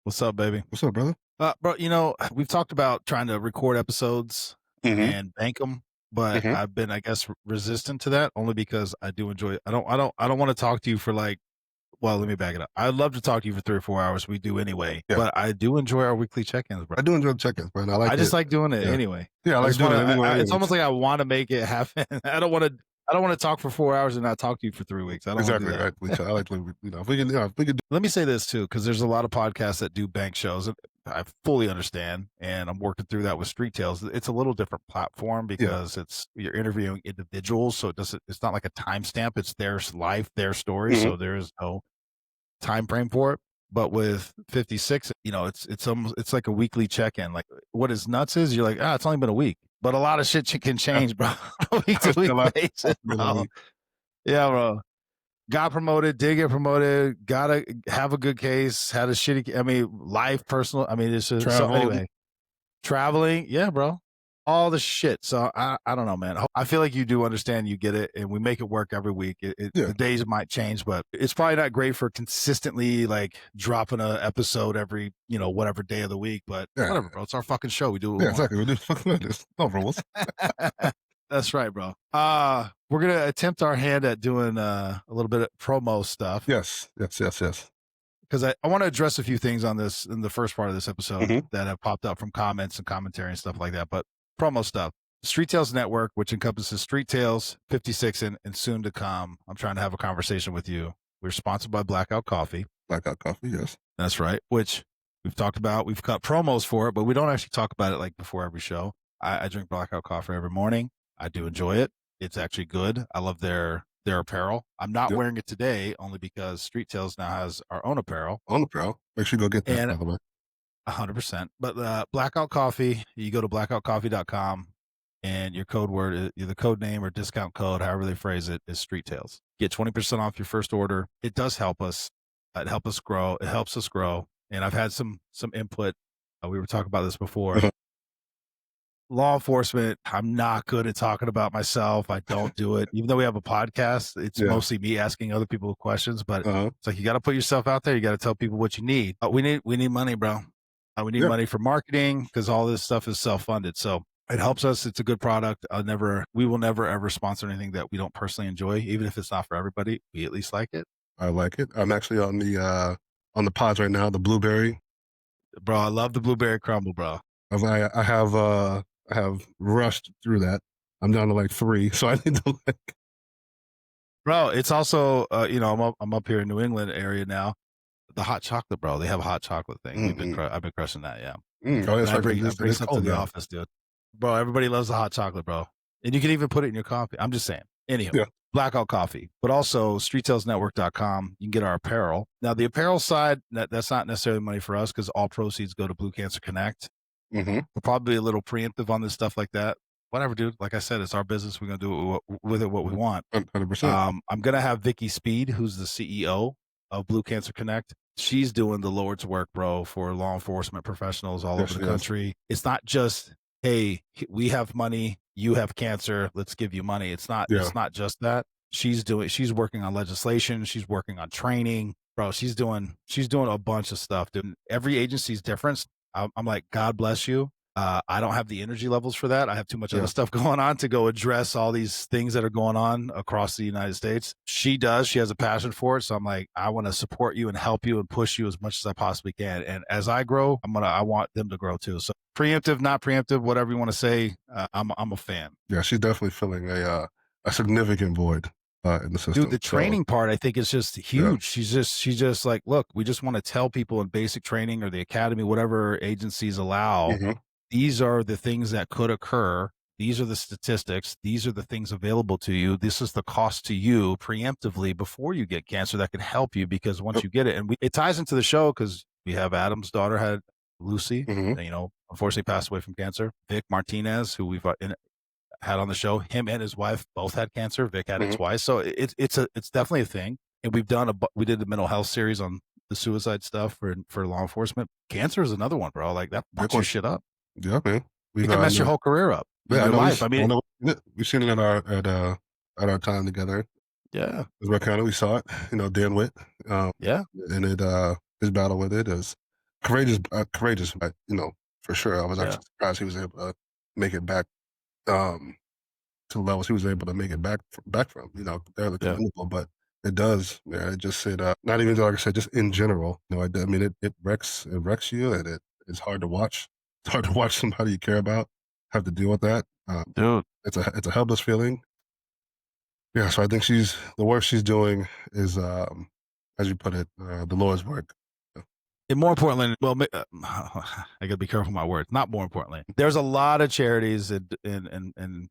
What's up, baby? What's up, brother? Bro, we've talked about trying to record episodes Mhm, and bank them, but mhm. I've been, I guess, resistant to that only because I do enjoy it. I don't want to talk to you for well, let me back it up. I'd love to talk to you for 3 or 4 hours. We do anyway, Yeah, but I do enjoy our weekly check-ins, bro. I do enjoy the check-ins, man. I like I just it. like doing it Yeah. anyway. Yeah, I I like just doing want it to, anyway it's almost anyways. like I want to make it happen. I don't want to talk for 4 hours and not talk to you for 3 weeks. I don't want to do Exactly, that. right. I like when if we can, if we can do. Let me say this too, because there's a lot of podcasts that do bank shows, and I fully understand. And I'm working through that with Street Tales. It's a little different platform Yeah. because you're interviewing individuals, so it's not like a timestamp. It's their life, their story, Mhm. so there is no time frame for it. But with 56, it's almost it's like a weekly check in. Like what is nuts is you're like, it's only been a week, but a lot of shit can Yeah. change, bro, on a week to It's been week a lot. basis, It's been a bro. week. Yeah, bro. Got promoted, did get promoted, gotta have a good case, had a shitty, life, personal. It's just, so Traveled. anyway, traveling. Yeah, bro. All the shit. So I don't know, man. I feel like you do understand, you get it, and we make it work every week. Yeah. The days might change, but it's probably not great for consistently like dropping a episode every, whatever day of the week, but Yeah. whatever, bro. It's our fucking show. We do what Yeah, we want. exactly. We do fucking like this. No rules. That's right, bro. We're gonna attempt our hand at doing a little bit of promo stuff Yes. Yes, yes, yes. because I want to address a few things on this in the first part of this episode Mhm. that have popped up from comments and commentary and stuff like that. But promo stuff. Street Tales Network, which encompasses Street Tales, 56 and soon to come. I'm trying to have a conversation with you. We're sponsored by Blackout Coffee. Blackout Coffee, yes. That's right. Which we've talked about. We've cut promos for it, but we don't actually talk about it like before every show. I drink Blackout Coffee every morning. I do enjoy it. It's actually good. I love their apparel. I'm not Yep. wearing it today only because Street Tales now has our own apparel. On the prowl. Make sure you go get that, And by the way. 100%. But Blackout Coffee, you go to blackoutcoffee.com and your code word, the code name or discount code, however they phrase it, is Street Tales. Get 20% off your first order. It does help us. It helps us grow. It helps us grow. And I've had some input. We were talking about this before. Uh-huh. Law enforcement, I'm not good at talking about myself. I don't do it. Even though we have a podcast, it's Yeah. mostly me asking other people questions, but Uh-huh. it's like you got to put yourself out there. You got to tell people what you need. We need money, bro. We need Yeah. money for marketing because all this stuff is self-funded. So it helps us. It's a good product. We will never ever sponsor anything that we don't personally enjoy, even if it's not for everybody. We at least like it. I like it. I'm actually on the pods right now, the blueberry. Bro, I love the blueberry crumble, bro. I have rushed through that. I'm down to like 3, so I need to like. Bro, it's also I'm up here in New England area now. The hot chocolate, bro. They have a hot chocolate thing. I've been crushing that, yeah. Oh, that's And I right. bring It's stuff to cold the now. office, dude. Bro, everybody loves the hot chocolate, bro. And you can even put it in your coffee. I'm just saying. Anyhow, Yeah. Blackout Coffee, but also StreetTalesNetwork.com. You can get our apparel. Now, the apparel side, that's not necessarily money for us because all proceeds go to Blue Cancer Connect. Mm-hmm. We're probably a little preemptive on this stuff like that. Whatever, dude. Like I said, it's our business. We're going to do with it what we want. 100%. I'm going to have Vicky Speed, who's the CEO of Blue Cancer Connect. She's doing the Lord's work, bro, for law enforcement professionals all over the country. It's not just, hey, we have money, you have cancer, let's give you money. It's not just that. She's working on legislation, she's working on training. Bro, she's doing a bunch of stuff, dude. Every agency's different. I'm like, God bless you. I don't have the energy levels for that. I have too much other stuff going on to go address all these things that are going on across the United States. She does. She has a passion for it. So I'm like, I want to support you and help you and push you as much as I possibly can. And as I grow, I want them to grow too. So preemptive, not preemptive, whatever you want to say. I'm a fan. Yeah, she's definitely filling a significant void in the system. Dude, the training part I think is just huge. Yeah. She's just like, look, we just want to tell people in basic training or the academy, whatever agencies allow. Mm-hmm. These are the things that could occur. These are the statistics. These are the things available to you. This is the cost to you preemptively before you get cancer that can help you because once you get it, and it ties into the show because we have Adam's daughter had Lucy, unfortunately passed away from cancer. Vic Martinez, who we've had on the show, him and his wife both had cancer. Vic had it twice. So it's definitely a thing. And we did the mental health series on the suicide stuff for law enforcement. Cancer is another one, bro. Like that fucks your shit up. Yeah, man. It can mess your whole career up. Yeah, your life. We've seen it at our time together. Yeah, we saw it. Dan Witt. Yeah, and his battle with it is courageous, but, for sure. I was Yeah. actually surprised he was able to make it back, to the levels he was able to make it back from, fairly Yeah. commendable, but it does, yeah, it just said, not even like I said, just in general, I mean, it wrecks you, and it's hard to watch. It's hard to watch somebody you care about have to deal with that. Dude. It's a helpless feeling. Yeah, so I think the work she's doing is, as you put it, the Lord's work. And more importantly, well, I gotta be careful with my words. Not more importantly, there's a lot of charities and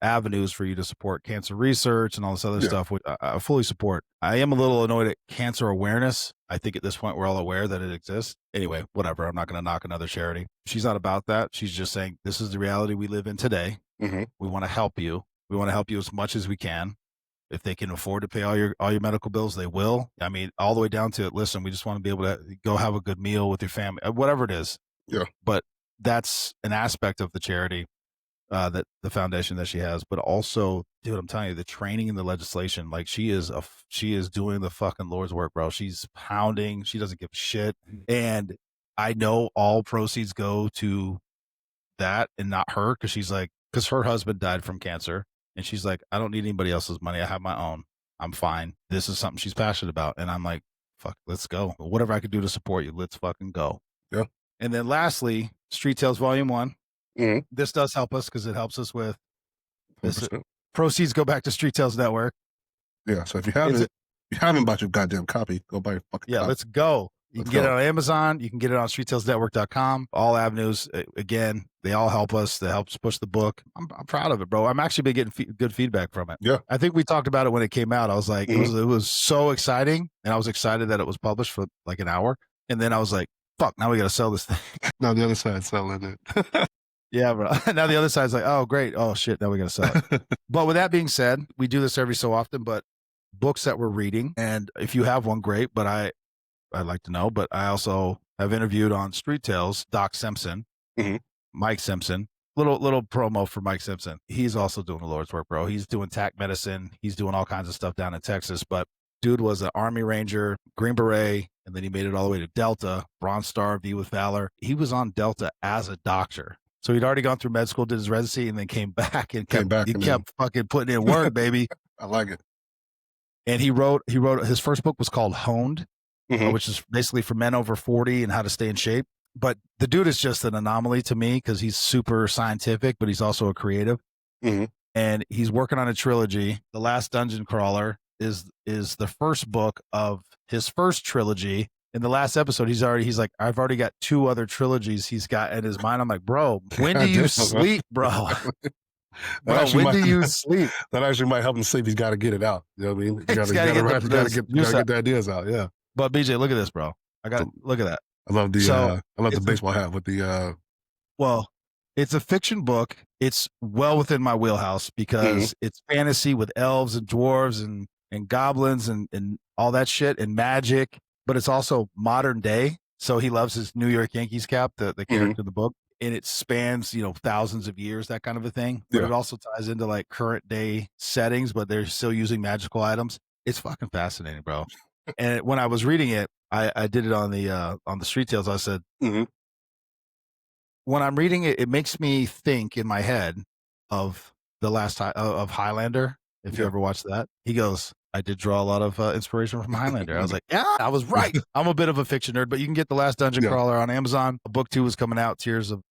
avenues for you to support cancer research and all this other Yeah. stuff, which I fully support. I am a little annoyed at cancer awareness. I think at this point we're all aware that it exists. Anyway, whatever. I'm not going to knock another charity. She's not about that. She's just saying this is the reality we live in today. Mhm. We want to help you. We want to help you as much as we can. If they can afford to pay all your medical bills, they will. I mean, all the way down to, listen, we just want to be able to go have a good meal with your family, whatever it is. Yeah. But that's an aspect of the charity, that the foundation that she has. But also, dude, I'm telling you, the training and the legislation, like she is doing the fucking Lord's work, bro. She's pounding. She doesn't give a shit. And I know all proceeds go to that and not her, because her husband died from cancer. And she's like, I don't need anybody else's money. I have my own. I'm fine. This is something she's passionate about. And I'm like, fuck, let's go. Whatever I could do to support you, let's fucking go. Yeah. And then lastly, Street Tales Volume 1. Mhm. This does help us because it helps us with this. 100%. Proceeds go back to Street Tales Network. Yeah, so if you haven't bought your goddamn copy, go buy your fucking Yeah, copy. let's go. You can get it on Amazon. You can get it on StreetTalesNetwork.com. All avenues. Again, they all help us. They help us push the book. I'm proud of it, bro. I'm actually been getting good feedback from it. Yeah. I think we talked about it when it came out. I was like, Mhm. it was so exciting, and I was excited that it was published for like an hour. And then I was like, fuck, now we got to sell this thing. Now the other side's selling it. Yeah, bro. Now the other side's like, oh, great. Oh, shit. Now we got to sell it. But with that being said, we do this every so often, but books that we're reading, and if you have one, great. But I'd like to know. But I also have interviewed on Street Tales Doc Simpson, Mhm. Mike Simpson. Little promo for Mike Simpson. He's also doing the Lord's work, bro. He's doing TAC medicine. He's doing all kinds of stuff down in Texas. But dude was an Army Ranger, Green Beret, and then he made it all the way to Delta, Bronze Star, V with Valor. He was on Delta as a doctor. So he'd already gone through med school, did his residency, and then came back and kept fucking putting in work, baby. I like it. And he wrote his first book was called Honed, which is basically for men over 40 and how to stay in shape. But the dude is just an anomaly to me because he's super scientific, but he's also a creative. Mhm. And he's working on a trilogy. The Last Dungeon Crawler is the first book of his first trilogy. In the last episode, he's like, I've already got 2 other trilogies he's got in his mind. I'm like, bro, when do you sleep, bro? Bro, when do you sleep? That actually might help him sleep. He's got to get it out. You know what I mean? You got to get the ideas out. Yeah. But BJ, look at this, bro. Look at that. I love the baseball hat with the. Well, it's a fiction book. It's well within my wheelhouse because it's fantasy with elves and dwarves and goblins and all that shit and magic. But it's also modern day. So he loves his New York Yankees cap, the character in the book. And it spans, thousands of years, that kind of a thing. But it also ties into like current day settings, but they're still using magical items. It's fucking fascinating, bro. And when I was reading it, I did it on the Street Tales. I said, when I'm reading it, it makes me think in my head of the last of Highlander. If you ever watched that, he goes, I did draw a lot of inspiration from Highlander. I was like, yeah, I was right. I'm a bit of a fiction nerd, but you can get The Last Dungeon Crawler on Amazon. Book 2 is coming out, Tears of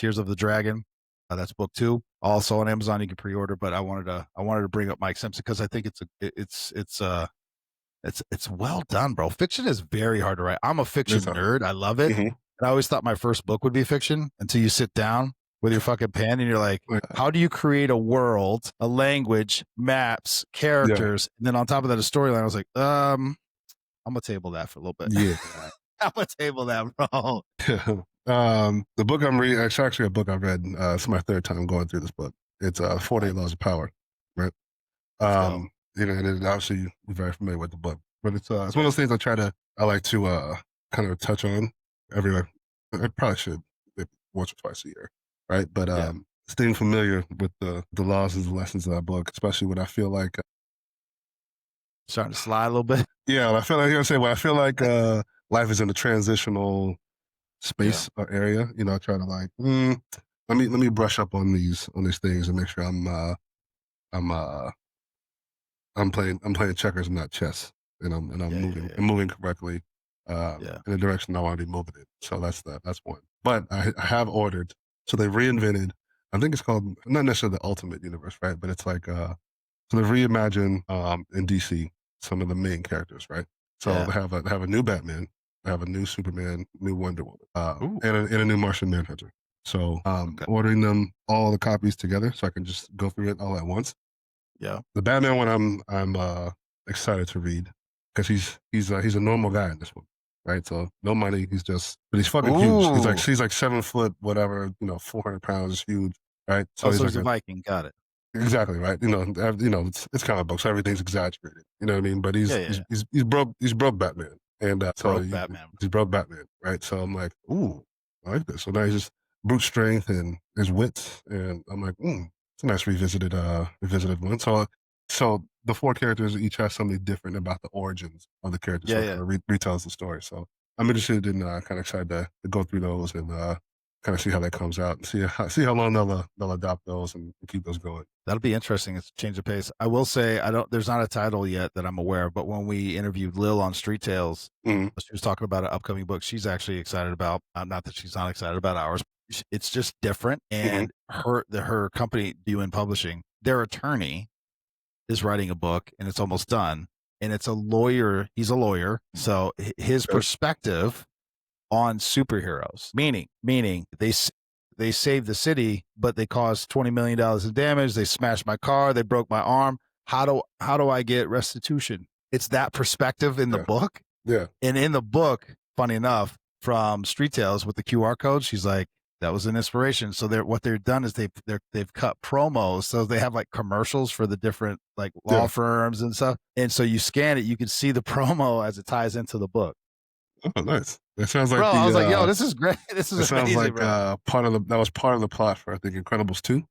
the Dragon. That's book 2, also on Amazon. You can pre-order. But I wanted to bring up Mike Simpson because I think it's well done, bro. Fiction is very hard to write. I'm a fiction nerd. I love it. And I always thought my first book would be fiction until you sit down with your fucking pen and you're like, how do you create a world, a language, maps, characters, and then on top of that, a storyline? I was like, I'm gonna table that for a little bit. Yeah. I'm gonna table that, bro. The book I'm reading, it's actually a book I've read. It's my 3rd time going through this book. It's 48 Laws of Power, right? And obviously you're very familiar with the book, but it's one of those things I like to kind of touch on everywhere. I probably should once or twice a year, right? But staying familiar with the laws and the lessons of that book, especially when I feel like starting to slide a little bit. Yeah, I feel like when I feel like life is in a transitional space or area. You know, I try to like, let me brush up on these things and make sure I'm playing checkers and not chess, and I'm moving correctly in the direction I want to be moving in. So that's one. But I have ordered. So they reinvented. I think it's called not necessarily the Ultimate Universe, right? But it's like so they've reimagined in DC some of the main characters, right? So they have a new Batman, they have a new Superman, new Wonder Woman, and a new Martian Manhunter. So ordering them all the copies together so I can just go through it all at once. Yeah. The Batman one I'm excited to read because he's a normal guy in this one, right? So no money, but he's fucking huge. He's like 7 foot, whatever, 400 pounds, huge, right? So he's a Viking, got it. Exactly, right. It's comic books, so everything's exaggerated. You know what I mean? But he's broke Batman. And he's broke Batman, right? So I'm like, ooh, I like this. So now he's just brute strength and his wits, and I'm like, it's a nice revisited one. So the 4 characters each have something different about the origins of the characters. Retells the story. So I'm interested in kind of excited to go through those and kind of see how that comes out and see how long they'll adopt those and keep those going. That'll be interesting. It's a change of pace. I will say there's not a title yet that I'm aware of, but when we interviewed Lil on Street Tales, she was talking about an upcoming book she's actually excited about. Not that she's not excited about ours. It's just different. And her company, UN Publishing, their attorney is writing a book and it's almost done. And it's a lawyer. He's a lawyer. So his perspective on superheroes, meaning they saved the city, but they caused $20 million in damage. They smashed my car. They broke my arm. How do I get restitution? It's that perspective in the book. Yeah. And in the book, funny enough, from Street Tales with the QR code, she's like, that was an inspiration. So what they've done is they've cut promos. So they have like commercials for the different like law firms and stuff. And so you scan it, you can see the promo as it ties into the book. Oh, nice. That sounds like I was like, yo, this is great. This is amazing, sounds like bro. that was part of the plot for, I think, Incredibles 2.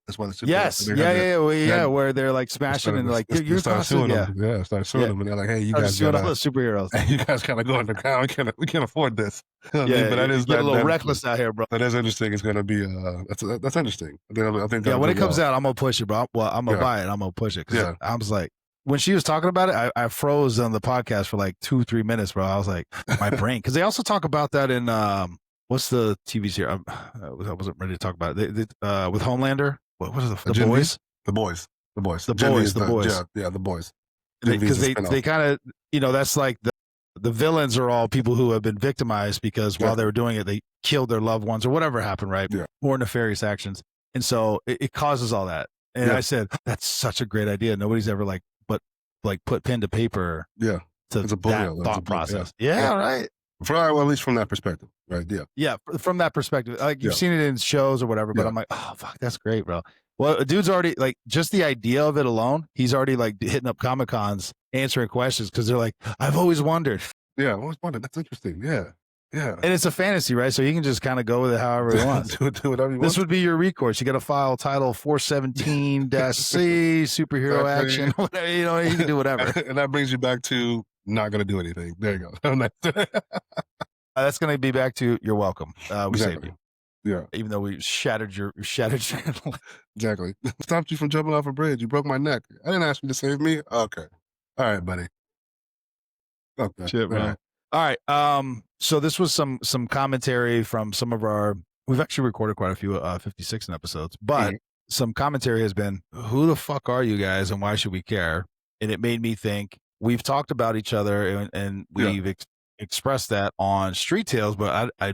That's why the Yes. Where they're like smashing and like, you're started suing them. Yeah, started suing them. And they're like, hey, you guys suing all the superheroes. You guys gotta go underground. We can't afford this. But that is a little reckless out here, bro. That is interesting. It's gonna be that's interesting. I think when it comes out, I'm gonna push it, bro. Well, I'm gonna buy it. I'm gonna push it because I was like, when she was talking about it, I froze on the podcast for like 2-3 minutes, bro. I was like, my brain, because they also talk about that in what's the TV series? I wasn't ready to talk about it. With Homelander. What is the Boys? The Boys. The Boys. Yeah, The Boys. Because they kind of, that's like the villains are all people who have been victimized because while they were doing it, they killed their loved ones or whatever happened, right? Yeah. More nefarious actions. And so it causes all that. And I said, that's such a great idea. Nobody's ever put pen to paper to that thought process. Right. Well, at least from that perspective, right? Yeah, from that perspective. Like you've seen it in shows or whatever, but I'm like, oh, fuck, that's great, bro. Well, a dude's already, like, just the idea of it alone, he's already, like, hitting up Comic-Cons, answering questions, because they're like, I've always wondered. Yeah, I've always wondered. That's interesting. Yeah. And it's a fantasy, right? So you can just kind of go with it however you want. do whatever you want. This would be your recourse. You got to file title 417-C, superhero action, whatever, you can do whatever. And that brings you back to not going to do anything. There you go. That's going to be back to you're welcome. We saved you. Yeah. Even though we shattered your Exactly. Stopped you from jumping off a bridge. You broke my neck. I didn't ask you to save me. Okay. All right, buddy. Okay. Shit, man. All right. So this was some commentary from some of we've actually recorded quite a few 56 episodes, but some commentary has been, who the fuck are you guys and why should we care? And it made me think we've talked about each other and we've expressed that on Street Tales, but I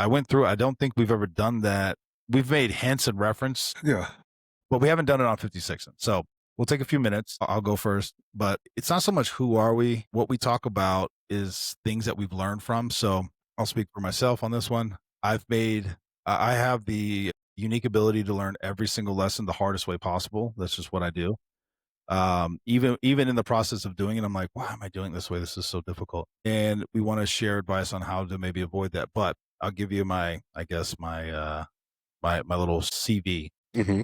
went through. I don't think we've ever done that. We've made hints and reference. Yeah. But we haven't done it on 56'N. So we'll take a few minutes. I'll go first. But it's not so much who are we. What we talk about is things that we've learned from. So I'll speak for myself on this one. I have the unique ability to learn every single lesson the hardest way possible. That's just what I do. Even in the process of doing it, I'm like, why am I doing this way? This is so difficult. And we want to share advice on how to maybe avoid that. But I'll give you my little CV. Mm-hmm.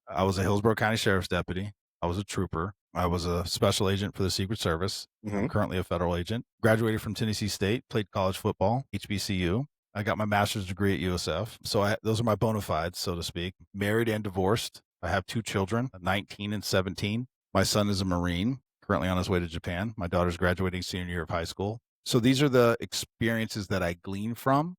I was a Hillsborough County Sheriff's deputy. I was a trooper. I was a special agent for the Secret Service. I'm currently a federal agent. Graduated from Tennessee State, played college football, HBCU. I got my master's degree at USF. So those are my bona fides, so to speak. Married and divorced. I have 2 children, 19 and 17. My son is a Marine, currently on his way to Japan. My daughter's graduating senior year of high school. So these are the experiences that I glean from.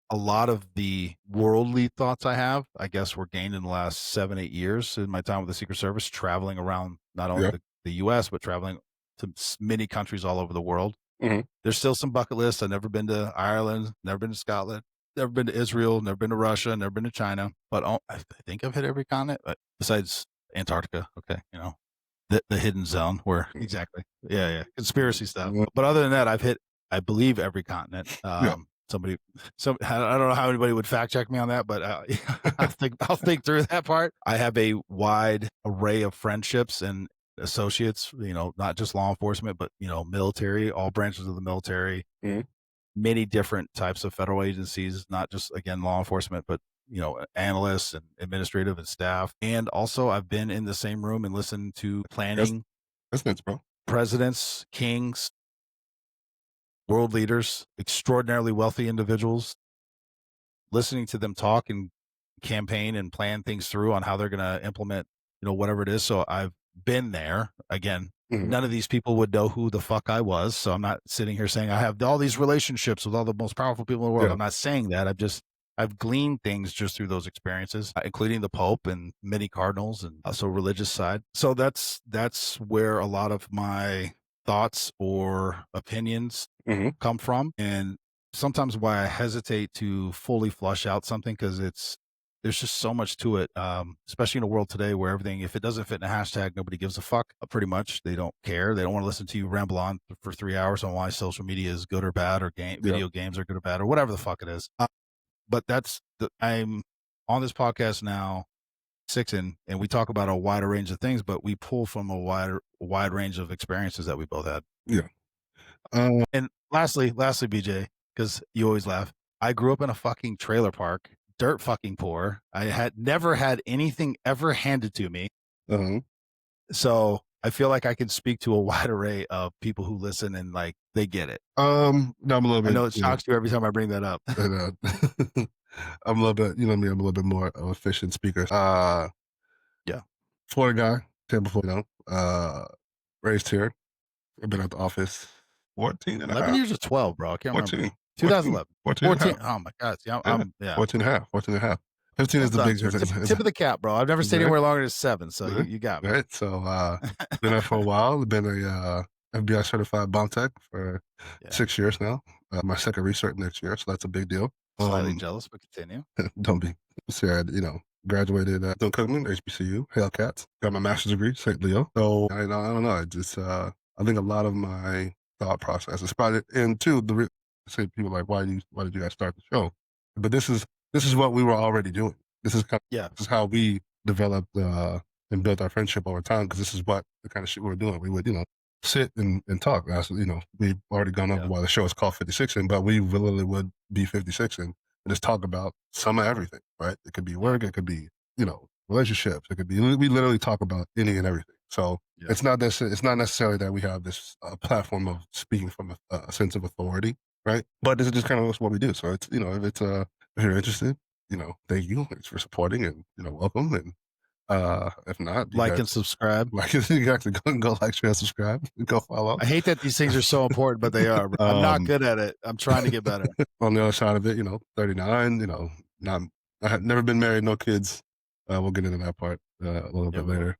A lot of the worldly thoughts I have, I guess, were gained in the last 7, 8 years in my time with the Secret Service, traveling around not only the U.S., but traveling to many countries all over the world. There's still some bucket lists. I've never been to Ireland, never been to Scotland, never been to Israel, never been to Russia, never been to China. But I think I've hit every continent, besides Antarctica. Okay, the hidden zone where exactly, conspiracy stuff. But other than that, I've hit, I believe, every continent. I don't know how anybody would fact check me on that, but I'll think through that part. I have a wide array of friendships and associates, not just law enforcement, but, military, all branches of the military, many different types of federal agencies, not just, again, law enforcement, but, analysts and administrative and staff. And also I've been in the same room and listened to planning That's bro. presidents, kings, world leaders, extraordinarily wealthy individuals, listening to them talk and campaign and plan things through on how they're going to implement, whatever it is. So I've been there. Again, none of these people would know who the fuck I was. So I'm not sitting here saying I have all these relationships with all the most powerful people in the world. I'm not saying that. I've gleaned things just through those experiences, including the Pope and many cardinals and also religious side. So that's where a lot of my thoughts or opinions come from. And sometimes why I hesitate to fully flush out something, because there's just so much to it, especially in a world today where everything, if it doesn't fit in a hashtag, nobody gives a fuck, pretty much. They don't care. They don't want to listen to you ramble on for 3 hours on why social media is good or bad, or video games are good or bad, or whatever the fuck it is. But I'm on this podcast now, FiftySixi'N, and we talk about a wider range of things, but we pull from a wide range of experiences that we both had. And lastly, BJ, because you always laugh, I grew up in a fucking trailer park, dirt fucking poor. I had never had anything ever handed to me. So I feel like I can speak to a wide array of people who listen and they get it. I'm a little bit. I know it shocks you every time I bring that up. I'm a little bit, I'm a little bit more of a efficient speaker. Florida guy, Tampa, Florida, raised here. I've been at the office 14 and 11 years or 12, bro. I can't 14, remember. 2011. 14. Oh my God. 14 and a half. 15 is the big tip of the cap, bro. I've never stayed anywhere longer than 7, so you got me. Right. So been there for a while. Been a FBI certified bomb tech for 6 years now. My second recert next year, so that's a big deal. Slightly jealous, but continue. Don't be. So graduated at Cookman, HBCU, Hellcats. Got my master's degree, St. Leo. So I don't know. I just I think a lot of my thought process is probably, and two, say people like, why did you guys start the show? But this is what we were already doing. This is this is how we developed and built our friendship over time, because this is what the kind of shit we were doing. We would sit and talk. We've already gone over why the show is called 56'N, but we literally would be 56'N and just talk about some of everything, right? It could be work, it could be, relationships, it could be, we literally talk about any and everything. So it's not necessarily that we have this platform of speaking from a sense of authority, right? But this is just kind of what we do. So it's, if you're interested, thank you. Thanks for supporting, and, welcome. And if not, and subscribe. Exactly. Go like, share, subscribe, go follow. I hate that these things are so important, but they are. I'm not good at it. I'm trying to get better. On the other side of it, 39, I had never been married, no kids. We'll get into that part a little bit later.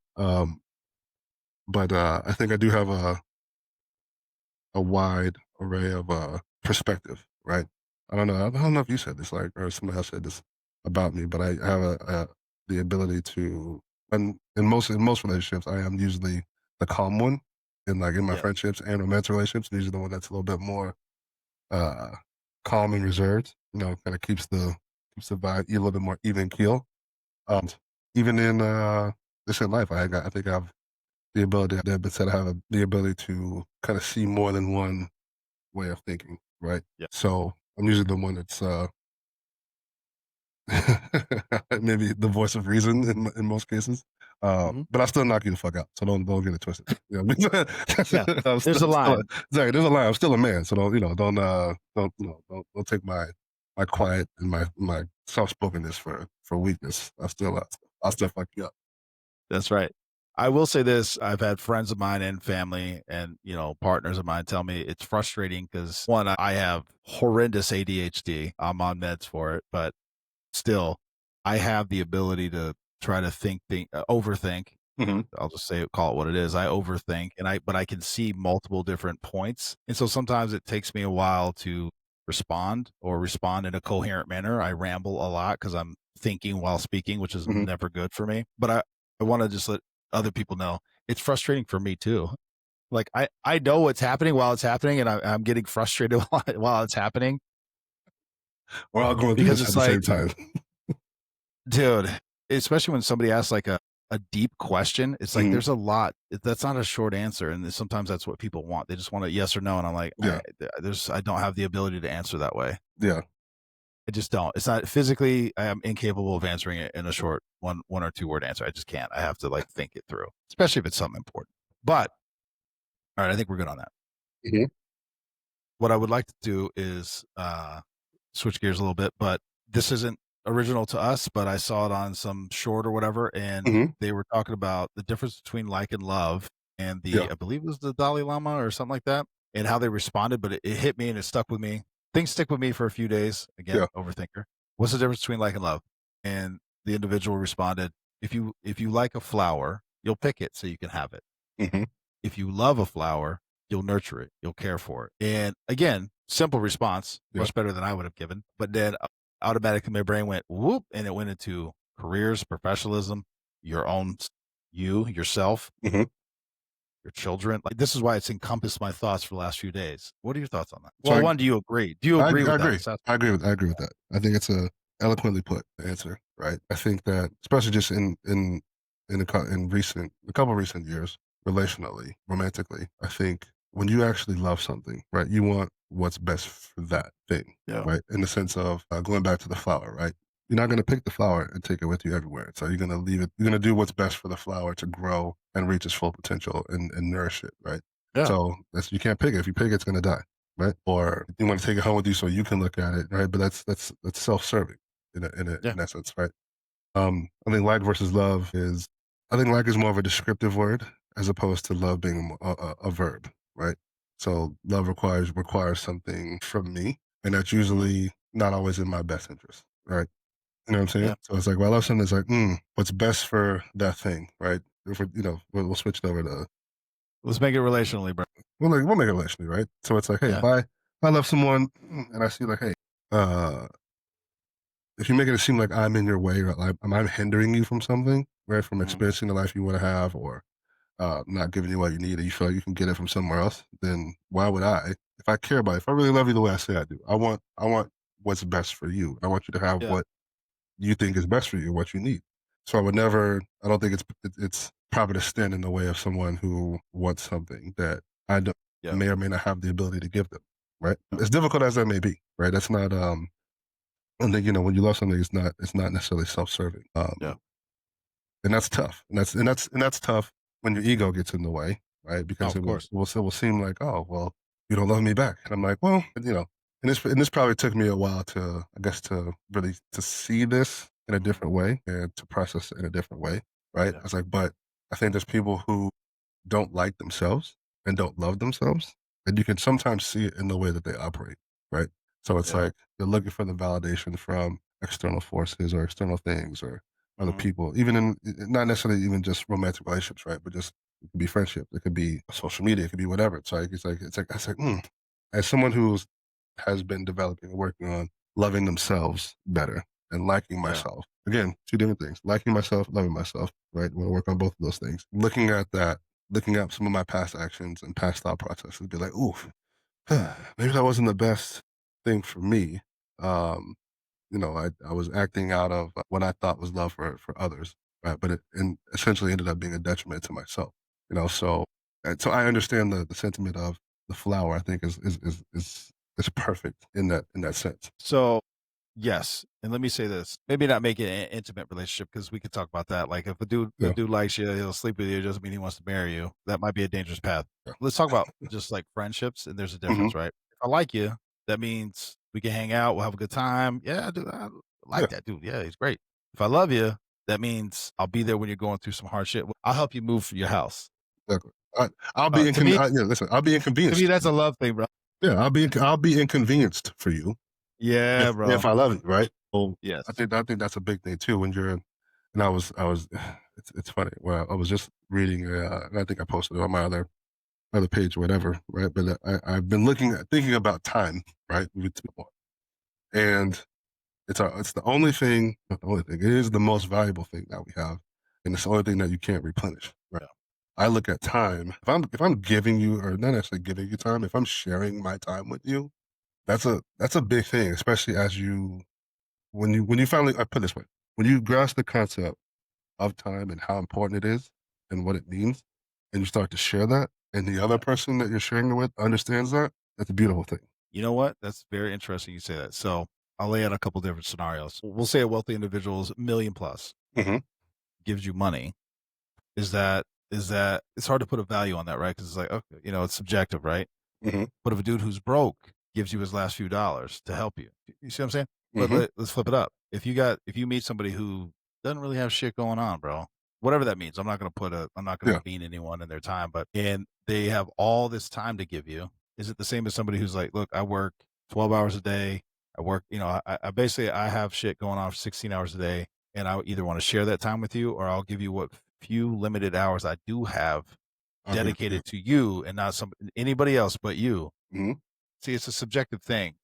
But I think I do have a wide array of perspective, right? I don't know if you said this, or somebody else said this about me, but I have the ability to, and in most relationships, I am usually the calm one, in my friendships and romantic relationships, usually the one that's a little bit more calm and reserved. Kind of keeps the vibe a little bit more even keel. Even in this in life, I think I have the ability. That being said, I have the ability to kind of see more than one way of thinking, right? Yeah. So I'm usually the one that's maybe the voice of reason in most cases. But I still knock you the fuck out. So don't get it twisted. You know what I Yeah, mean? I'm there's a line. exactly, there's a line. I'm still a man. So don't take my quiet and my soft spokenness for weakness. I'll still fuck you up. That's right. I will say this, I've had friends of mine and family and, partners of mine tell me it's frustrating because, one, I have horrendous ADHD. I'm on meds for it, but still, I have the ability to try to overthink. Mhm. I'll just call it what it is. I overthink, but I can see multiple different points. And so sometimes it takes me a while to respond in a coherent manner. I ramble a lot because I'm thinking while speaking, which is Mhm. never good for me. But I want to just let other people know it's frustrating for me too. Like I know what's happening while it's happening, and I'm getting frustrated while it's happening We're all going through because this at it's the same like, time. dude, especially when somebody asks like a deep question, it's like Mhm. there's a lot. That's not a short answer, and sometimes that's what people want. They just want a yes or no, and I'm like, Yeah. I don't have the ability to answer that way. Yeah. I just don't. It's not physically. I am incapable of answering it in a short one or two word answer. I just can't. I have to think it through, especially if it's something important. But all right, I think we're good on that. Mhm. What I would like to do is switch gears a little bit, but this isn't original to us, but I saw it on some short or whatever, and Mhm. they were talking about the difference between like and love and Yeah. I believe it was the Dalai Lama or something like that, and how they responded, but it hit me and it stuck with me. Things stick with me for a few days. Again, Yeah. overthinker. What's the difference between like and love? And the individual responded, if you like a flower, you'll pick it so you can have it. Mhm. If you love a flower, you'll nurture it, you'll care for it. And again, simple response, Yeah. much better than I would have given. But then automatically my brain went whoop, and it went into careers, professionalism, your own, yourself, Mhm. your children. Like this is why it's encompassed my thoughts for the last few days. What are your thoughts on that? So Well, one, do you agree? Do you agree I with that agree. assessment? I agree with that. I think it's a eloquently put answer, right? I think that especially just in a couple recent years, relationally, romantically, I think when you actually love something, right, you want what's best for that thing, Yeah. right? In the sense of going back to the flower, right? You're not going to pick the flower and take it with you everywhere. So you're going to leave it. You're going to do what's best for the flower to grow and reach its full potential and nourish it, right? Yeah. So you can't pick it. If you pick it, it's going to die, right? Or you want to take it home with you so you can look at it, right? But that's self-serving Yeah. in essence, right? I think like versus love is, I think like is more of a descriptive word as opposed to love being a verb, right? So love requires something from me, and that's Mhm. usually not always in my best interest, right? You know what I'm saying? Yeah. So it's like, well, I love something that's like, what's best for that thing, right? If we'll switch it over to, Let's make it relationally, bro. we'll make it relationally, right? So it's like, hey, Yeah. if I love someone and I see like, hey, uh, if you make it seem like I'm in your way or like I'm hindering you from something, right? From Mhm. experiencing the life you want to have or not giving you what you need and you feel like you can get it from somewhere else, then why would I? If I care about it, if I really love you the way I say I do, I want what's best for you. I want you to have Yeah. what you think is best for you, what you need. So I don't think it's proper to stand in the way of someone who wants something that I don't, Yeah. may or may not have the ability to give them, right? As difficult as that may be, right? That's not, I think, when you love something, it's not necessarily self-serving. Yeah. And that's tough. And that's tough when your ego gets in the way, right? Oh, Because of course. it will seem like, oh, well, you don't love me back. And I'm like, well, and this probably took me a while to, I guess, to really to see this in a Mhm. different way and to process it in a different way, right? I Yeah. was like, but I think there's people who don't like themselves and don't love themselves, and you can sometimes see it in the way that they operate, right? So it's Yeah. like they're looking for the validation from external forces or external things or other Mhm. people, even not necessarily even just romantic relationships, right? But just it could be friendship, it could be social media, it could be whatever. As someone who's has been developing and working on loving themselves better and liking Yeah. myself. Again, two different things. Liking myself, loving myself, right? I want to work on both of those things. Looking at that, looking at some of my past actions and past thought processes, be like, ooh, maybe that wasn't the best thing for me. Um, I was acting out of what I thought was love for others, right? But it and essentially ended up being a detriment to myself. So I understand the sentiment of the flower. I think is perfect in that sense. So Yes, and let me say this, maybe not make it an intimate relationship because we could talk about that, like, if a Yeah. dude likes you, he'll sleep with you, it doesn't mean he wants to marry you. That might be a dangerous path. Yeah. Let's talk about just, like, friendships, and there's a Hmm. difference, right? If I like you, that means we can hang out, we'll have a good time. Yeah, dude, I Yeah. like that dude. Yeah, he's great. If I love you, that means I'll be there when you're going through some hard shit. I'll help you move your house. Exactly. I'll be To me yeah. Listen, I'll be to me, inconvenienced. that's a love thing, bro. Yeah, I'll be inconvenienced for you Yeah, if bro. I love you, right? So Yes. I think that's a big thing too. When you're, and I was, it's funny. Well, I was just reading, and I think I posted it on my other page or whatever, right? But I've been thinking about time, right? And it's the only thing, not the only thing. It is the most valuable thing that we have, and it's the only thing that you can't replenish, right? Yeah. I look at time. If I'm giving you, or not actually giving you time, if I'm sharing my time with you, that's a big thing, especially as you when you finally, I put it this way, when you grasp the concept of time and how important it is and what it means, and you start to share that, and the other Yeah. person that you're sharing it with understands that, that's a beautiful thing. You know what? That's very interesting you say that. So I'll lay out a couple different scenarios. We'll say a wealthy individual is 1,000,000 plus, Hmm. gives you money. Is that it's hard to put a value on that, right? Because it's like, okay, it's subjective, right? Hmm. But if a dude who's broke gives you his last few dollars to help you, you see what I'm saying? But Hmm. let's flip it up. If you meet somebody who doesn't really have shit going on, bro, whatever that means, I'm not gonna Yeah. demean anyone in their time, but and they have all this time to give you. Is it the same as somebody who's like, look, I work 12 hours a day. I work, I basically I have shit going on for 16 hours a day, and I either want to share that time with you or I'll give you what few limited hours I do have I agree. Yeah. dedicated to you and not anybody else but you. Hmm. See, it's a subjective thing.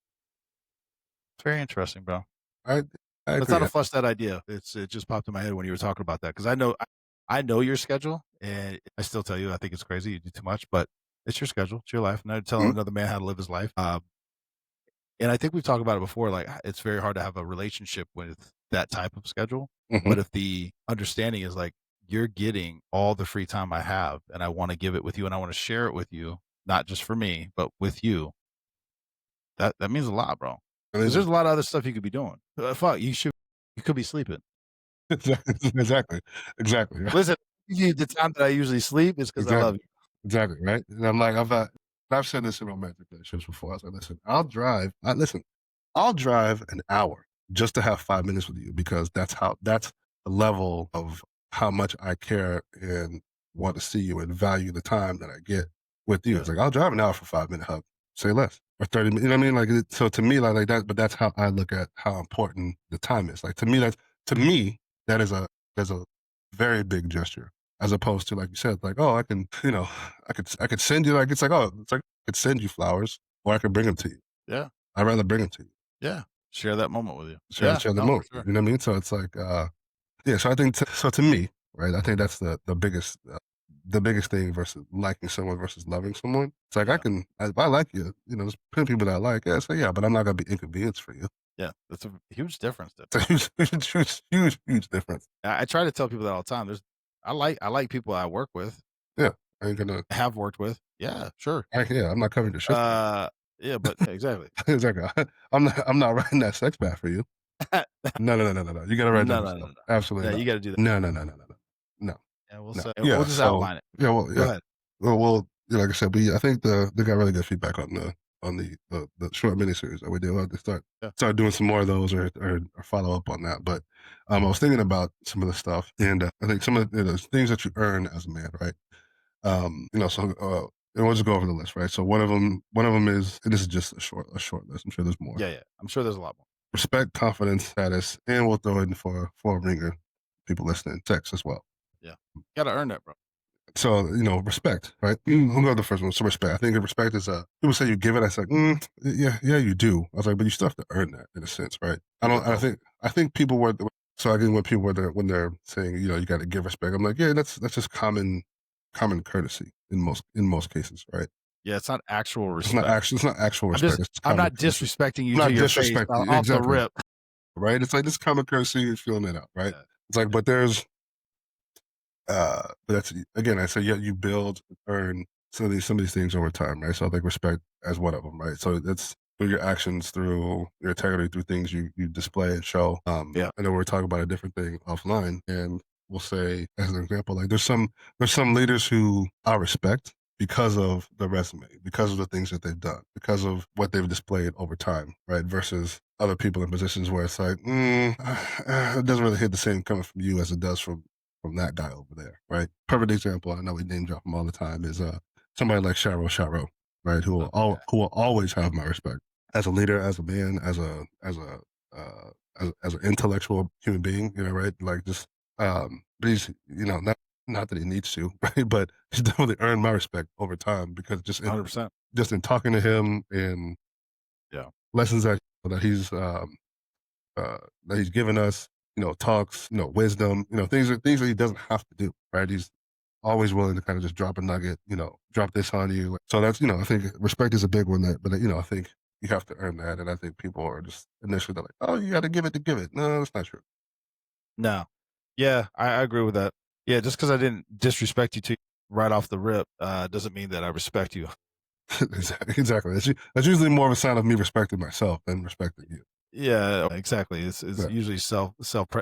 It's very interesting, bro. I I Let's not agree. to flush that idea. It just popped in my head when you were talking about that because I know your schedule, and I still tell you I think it's crazy. You do too much, but it's your schedule. It's your life. Not telling Hmm. another man how to live his life. And I think we've talked about it before. Like it's very hard to have a relationship with that type of schedule. Hmm. But if the understanding is like you're getting all the free time I have, and I want to give it with you, and I want to share it with you, not just for me, but with you, that means a lot, bro. And Because it's there's a lot of other stuff you could be doing. Fuck, you could be sleeping. exactly, exactly, right? Listen, the time that I usually sleep is because I love Exactly, you. exactly, right? And I'm like, I've said this in romantic relationships before. I was like, listen, I'll drive an hour just to have 5 minutes with you because that's the level of how much I care and want to see you and value the time that I get with you. Yeah, It's like I'll drive an hour for 5 minute hug, say less, or 30 minutes. You know what I mean? So to me, like that. But that's how I look at how important the time is. Like to me that is a very big gesture as opposed to like you said, like oh I could send you like it's like I could send you flowers or I could bring them to you. yeah, I'd rather bring them to you. yeah. Share that moment with you. Yeah, Share the no, for moment. sure. You know what I mean? So it's like, yeah. So I think, so to me, right? I think that's the biggest thing versus liking someone versus loving someone. It's like Yeah, if I like you, there's plenty of people that I like. Yeah, so yeah, but I'm not gonna be inconvenienced for you. yeah. That's a huge difference. It's a huge difference. I try to tell people that all the time. I like people I work with, Yeah, I ain't gonna. have worked with. Yeah, sure. Yeah, I'm not covering the shit for you. Uh, yeah, but yeah, exactly. Exactly. I'm not writing that sex bath for you. No. You gotta write that No, no, no, yourself. no. Absolutely Yeah, not. you got to do that. No. Yeah, we'll No. say we'll Yeah. just So outline it. yeah. Well. Go Yeah. ahead. Like I said, I think they got really good feedback on the short miniseries that we did. We'll have to Yeah, start doing some more of those or follow up on that. But I was thinking about some of the stuff, and I think some of the things that you earn as a man, right? So and we'll just go over the list, right? So one of them is, and this is just a short list. I'm sure there's more. yeah, yeah. I'm sure there's a lot more. Respect, confidence, status, and we'll throw in for a ringer, people listening, sex as well. Yeah, got to earn that, bro. So, respect, right? We'll go with the first one. So respect. I think respect is people say you give it. I said, yeah, you do. I was like, but you still have to earn that in a sense, right? You get both. I think people were, so again, when people were when they're saying, you got to give respect, I'm like, yeah, that's just common courtesy in most cases, right? Yeah, it's not actual respect. It's not actual I'm respect. just It's I'm common not courtesy. disrespecting you to Not your face disrespecting, off the exactly, rip. right? It's like this common courtesy, you're feeling it out, right? Yeah, It's like, yeah, but there's but that's again, I say, yeah, you build, earn some of these things over time, right? So I think respect as one of them, right? So through your actions, through your integrity, through things you display and show. Yeah. I know we're talking about a different thing offline, and we'll say as an example, like there's some leaders who I respect because of the resume, because of the things that they've done, because of what they've displayed over time, right? Versus other people in positions where it's like, it doesn't really hit the same coming from you as it does from that guy over there, right? Perfect example, I know we name drop him all the time, is somebody like Sharo, right? Okay. Who will always have my respect as a leader, as a man, as an intellectual human being, right? Like just, but he's, not that he needs to, right? But he's definitely earned my respect over time because 100%. just in talking to him and Yeah. lessons that he's uh, that he's given us, talks, wisdom, things that he doesn't have to do, right? He's always willing to kind of just drop a nugget, drop this on you. So that's, I think respect is a big one but I think you have to earn that. And I think people are just initially they're like, oh, you got to give it to give it. No, that's not true. No. Yeah, I agree with that. Yeah, just because I didn't disrespect you to right off the rip, doesn't mean that I respect you. Exactly. That's usually more of a sign of me respecting myself than respecting you. Yeah, exactly. It's Yeah. usually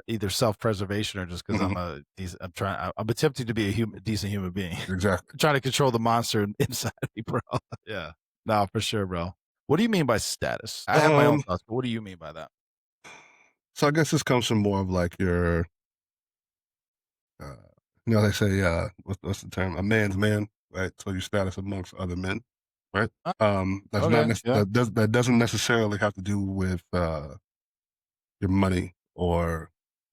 either self-preservation or just because Mhm. I'm attempting to be a decent human being. Exactly. I'm trying to control the monster inside me, bro. Yeah. No, for sure, bro. What do you mean by status? I have my own Um, thoughts, but what do you mean by that? so I guess this comes from more of like your, uh, they say, what's the term? A man's man, right? So your status amongst other men, right? Uh, That's not okay, yeah. that doesn't necessarily have to do with your money or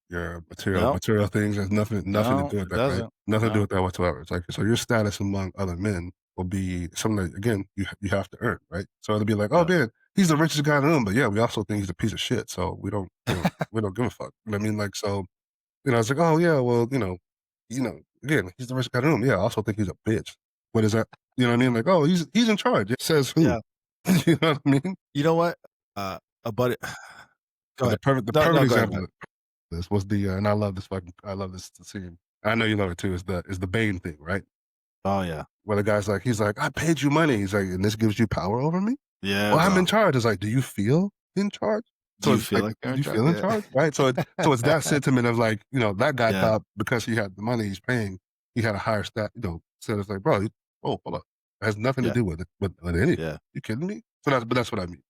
your No, material things. There's nothing to no, do with it that, right? doesn't. Nothing to do No. with that whatsoever. It's like so your status among other men will be something that again you have to earn, right? So it'll be like, oh Yeah. man, he's the richest guy in the room, but yeah, we also think he's a piece of shit. So we don't give a fuck. You know what I mean? Like so, it's like, oh yeah, well, again, he's the richest guy in the room. Yeah, I also think he's a bitch. What is that? You know what I mean? Like, oh, he's in charge. It says who? Yeah. You know what I mean? You know what? A buddy go But the ahead. perfect the No, perfect no, go ahead, example man. of this was and I love this scene. I know you love it too. Is the Bane thing, right? Oh, yeah. Where the guy's like, he's like, I paid you money. He's like, and this gives you power over me. Yeah, Well, I'm in bro. charge. It's like, do you feel in charge? Do So you it's feel like, like you're do in you charge? feel in Yeah. charge, right? So it's that sentiment of like, that guy Yeah, thought because he had the money he's paying, he had a higher stat. So it's like, bro, hold up, it has nothing to yeah, do with it, with anything. yeah. You kidding me? But that's what I mean.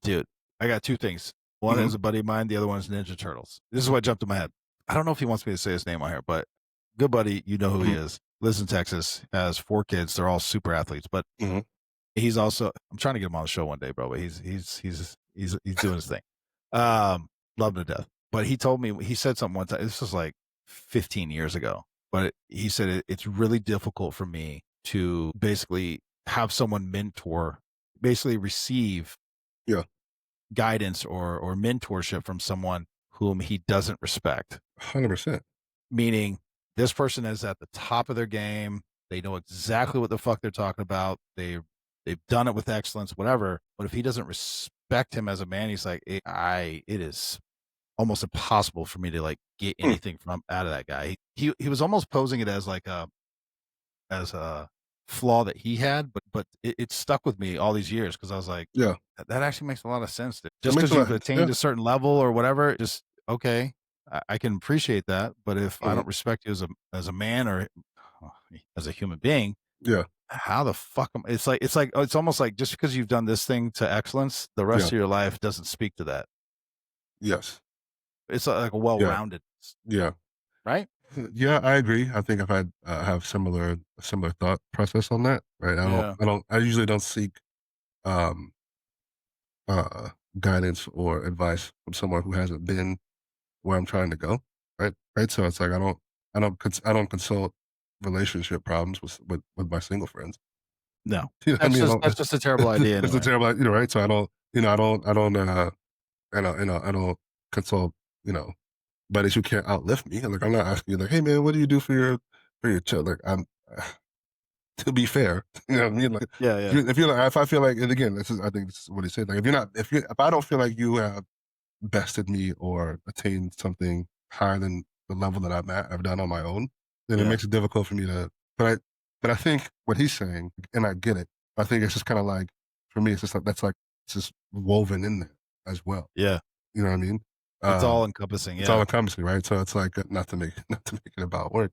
Dude, I got 2 things. One Hmm. is a buddy of mine, the other one is Ninja Turtles. This is what jumped in my head. I don't know if he wants me to say his name on here, but good buddy, you know who he Hmm. is. Lives in Texas, has 4 kids. They're all super athletes, but Hmm. he's also I'm trying to get him on the show one day, bro, but he's doing his thing. Love him to death. But he said something one time. This was like 15 years ago, but he said it's really difficult for me to basically have someone basically receive Yeah, guidance or mentorship from someone whom he doesn't respect. 100%. Meaning this person is at the top of their game. They know exactly what the fuck they're talking about. They've done it with excellence, whatever. But if he doesn't respect him as a man, he's like, it is almost impossible for me to like get Mm, anything from out of that guy. He was almost posing it as like a flaw that he had, but it stuck with me all these years because I was like, yeah, that actually makes a lot of sense. it Just makes because a you've lot. Yeah. attained a certain level or whatever, just okay. I can appreciate that, but if I Hmm. don't respect you as a man or as a human being, Yeah. how the fuck am it's almost like just because you've done this thing to excellence, the rest Yeah. of your life doesn't speak to that. Yes. It's like a Yeah. well-rounded, Yeah. right? Yeah, I agree. I think I've had have similar thought process on that. Right. Yeah, I usually don't seek um uh guidance or advice from someone who hasn't been where I'm trying to go. Right. Right. So it's like I don't consult relationship problems with my single friends. no, You know what I mean? that's just a terrible idea It's a anyway. terrible, right? So I don't consult, you know, buddies who can't outlift me. Like I'm not asking you like, hey man, what do you do for your child? Like I'm to be fair, you know what I mean? Like Yeah, yeah, if I feel like, and again, I think this is what he said. Like if I don't feel like you have bested me or attained something higher than the level that I've done on my own, then it yeah, makes it difficult for me to. But I think what he's saying, and I get it. I think it's just kind of like for me, it's just like that's like It's just woven in there as well. Yeah. You know what I mean? It's all encompassing. It's all Yeah. encompassing, right? So it's like not to make it about work,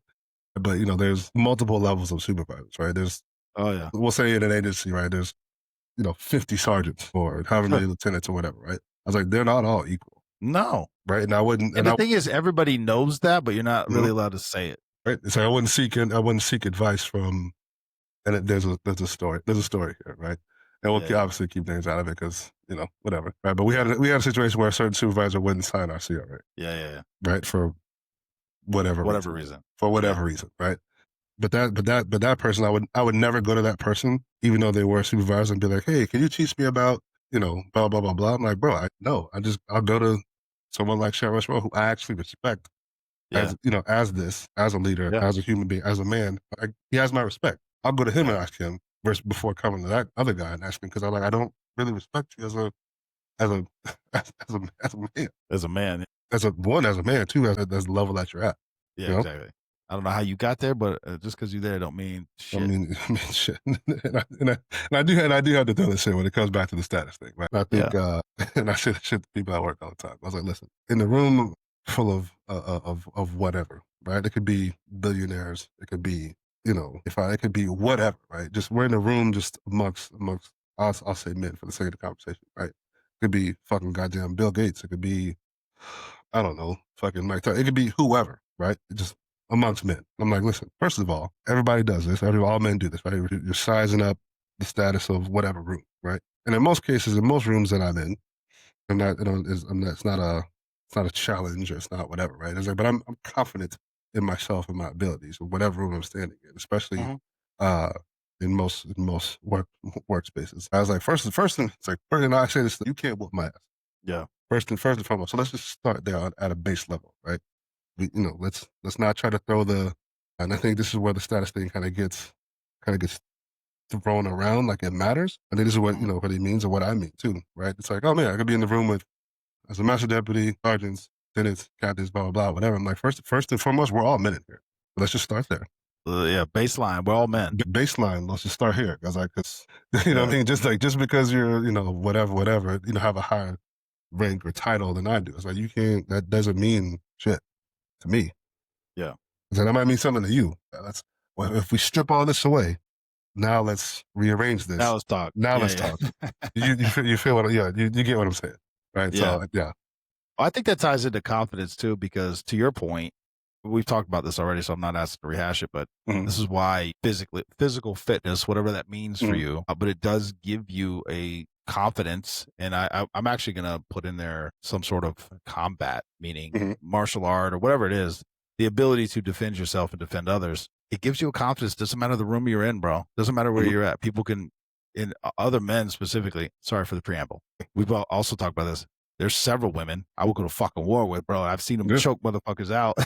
but there's multiple levels of supervisors, right? There's Oh yeah. we'll say in an agency, right? There's 50 sergeants or however many lieutenants or whatever, right? I was like, they're not all equal, No. right? And I wouldn't, And the thing is, everybody knows that, but you're not really allowed to say it. right? So I wouldn't seek advice from, and there's a story here, right? And we'll obviously keep names out of it because whatever, right? But we had a situation where a certain supervisor wouldn't sign our CRA, Yeah. right? For whatever reason. for whatever reason, right? But that person, I would never go to that person, even though they were a supervisor, and be like, hey, can you teach me about blah blah blah blah. I'm like, bro, I'll go to someone like Sharon Rowe, who I actually respect as as a leader, as a human being, as a man. He has my respect. I'll go to him and ask him versus before coming to that other guy and asking, because I don't really respect you as a as a man. As a man. As a man too, as the level that you're at. Yeah, exactly. I don't know how you got there, but just because you're there don't mean shit. I mean shit. and I do have to throw this in when it comes back to the status thing, right? I think, and I say that shit to people at work all the time. I was like, listen, in the room full of whatever, right? It could be billionaires. It could be, it could be whatever, right? Just we're in a room just amongst I'll say men for the sake of the conversation, right? It could be fucking goddamn Bill Gates. It could be, I don't know, fucking Mike Tyson. It could be whoever, right? Just amongst men. I'm like, listen, first of all, everybody does this. All men do this, right? You're sizing up the status of whatever room, right? And in most cases, in most rooms that I'm in, it's not a challenge, or it's not whatever, right? It's like, but I'm confident in myself and my abilities, or whatever room I'm standing in, especially in most workspaces. I was like, first thing, it's like, and I say this, you can't whoop my ass. Yeah. First and foremost. So let's just start there at a base level, right? Let's not try to throw and I think this is where the status thing kind of gets thrown around like it matters. I think this is what what he means, or what I mean too, right? It's like, oh man, I could be in the room with as a master deputy, sergeants, lieutenants, captains, blah blah blah, whatever. I'm like, first and foremost, we're all men in here. Let's just start there. Baseline, we're all men. Baseline, let's just start here. Because what I mean, just because you're whatever, have a higher rank or title than I do. It's like, you can't. That doesn't mean shit to me. Yeah. So that might mean something to you. If we strip all this away, now let's rearrange this. Now let's talk. Let's talk. You feel what? Yeah, you get what I'm saying, right? Yeah. So yeah. I think that ties into confidence too, because to your point, we've talked about this already, so I'm not asking to rehash it, but this is why physical fitness, whatever that means for you, but it does give you a confidence. And I'm actually going to put in there some sort of combat, meaning martial art or whatever it is, the ability to defend yourself and defend others. It gives you a confidence. Doesn't matter the room you're in, bro. Doesn't matter where you're at. People can, in other men specifically, sorry for the preamble. We've also talked about this. There's several women I would go to fucking war with, bro. I've seen them choke motherfuckers out.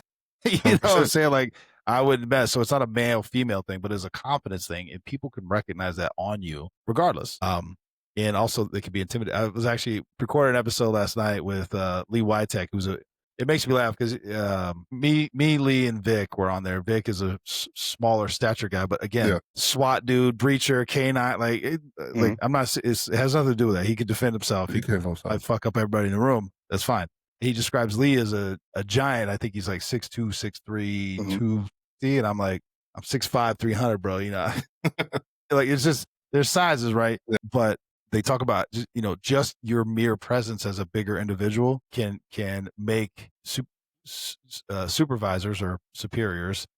You know what I'm saying? Like, I wouldn't mess. So it's not a male female thing, but it's a confidence thing, and people can recognize that on you regardless. And also they can be intimidated. I was actually recording an episode last night with Lee Witek, it makes me laugh because me, Lee, and Vic were on there. Vic is a smaller stature guy, but again, SWAT dude, breacher, canine. Like I'm not. It has nothing to do with that. He can defend himself. He can fuck up everybody in the room. That's fine. He describes Lee as a giant. I think he's like 6'2", 6'3", 250, and I'm like, I'm 6'5", 300, bro. Like, it's just, there's sizes, right? Yeah. But they talk about, just your mere presence as a bigger individual can make supervisors or superiors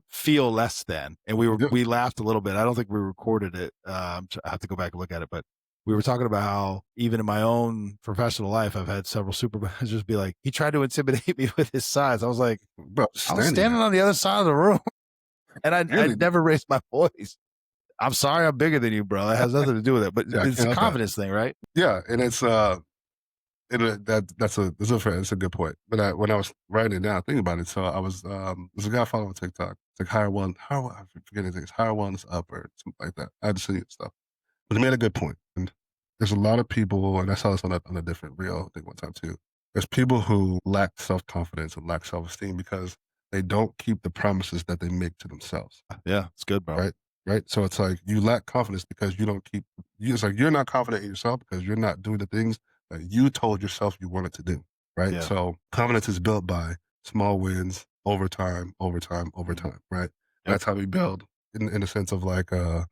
feel less than. And we laughed a little bit. I don't think we recorded it. I have to go back and look at it, but we were talking about how even in my own professional life, I've had several supervisors be like, he tried to intimidate me with his size. I was like, bro, I was standing on the other side of the room and I never raised my voice. I'm sorry, I'm bigger than you, bro. It has nothing to do with it, but it's a confidence thing, right? Yeah, and it's that's a good point. But when I was writing it down, thinking about it, so I was there's a guy following on TikTok. It's like higher one, I forget his name. Higher one is up or something like that. I had to see stuff, but he made a good point. And there's a lot of people, and I saw this on a different reel, I think one time too. There's people who lack self-confidence and lack self-esteem because they don't keep the promises that they make to themselves. Yeah, it's good, bro. Right? right? So it's like you lack confidence because you don't keep. It's like you're not confident in yourself because you're not doing the things that you told yourself you wanted to do, right? Yeah. So confidence is built by small wins over time, over time, over Mhm. time, right? Yep. That's how we build in a sense of like a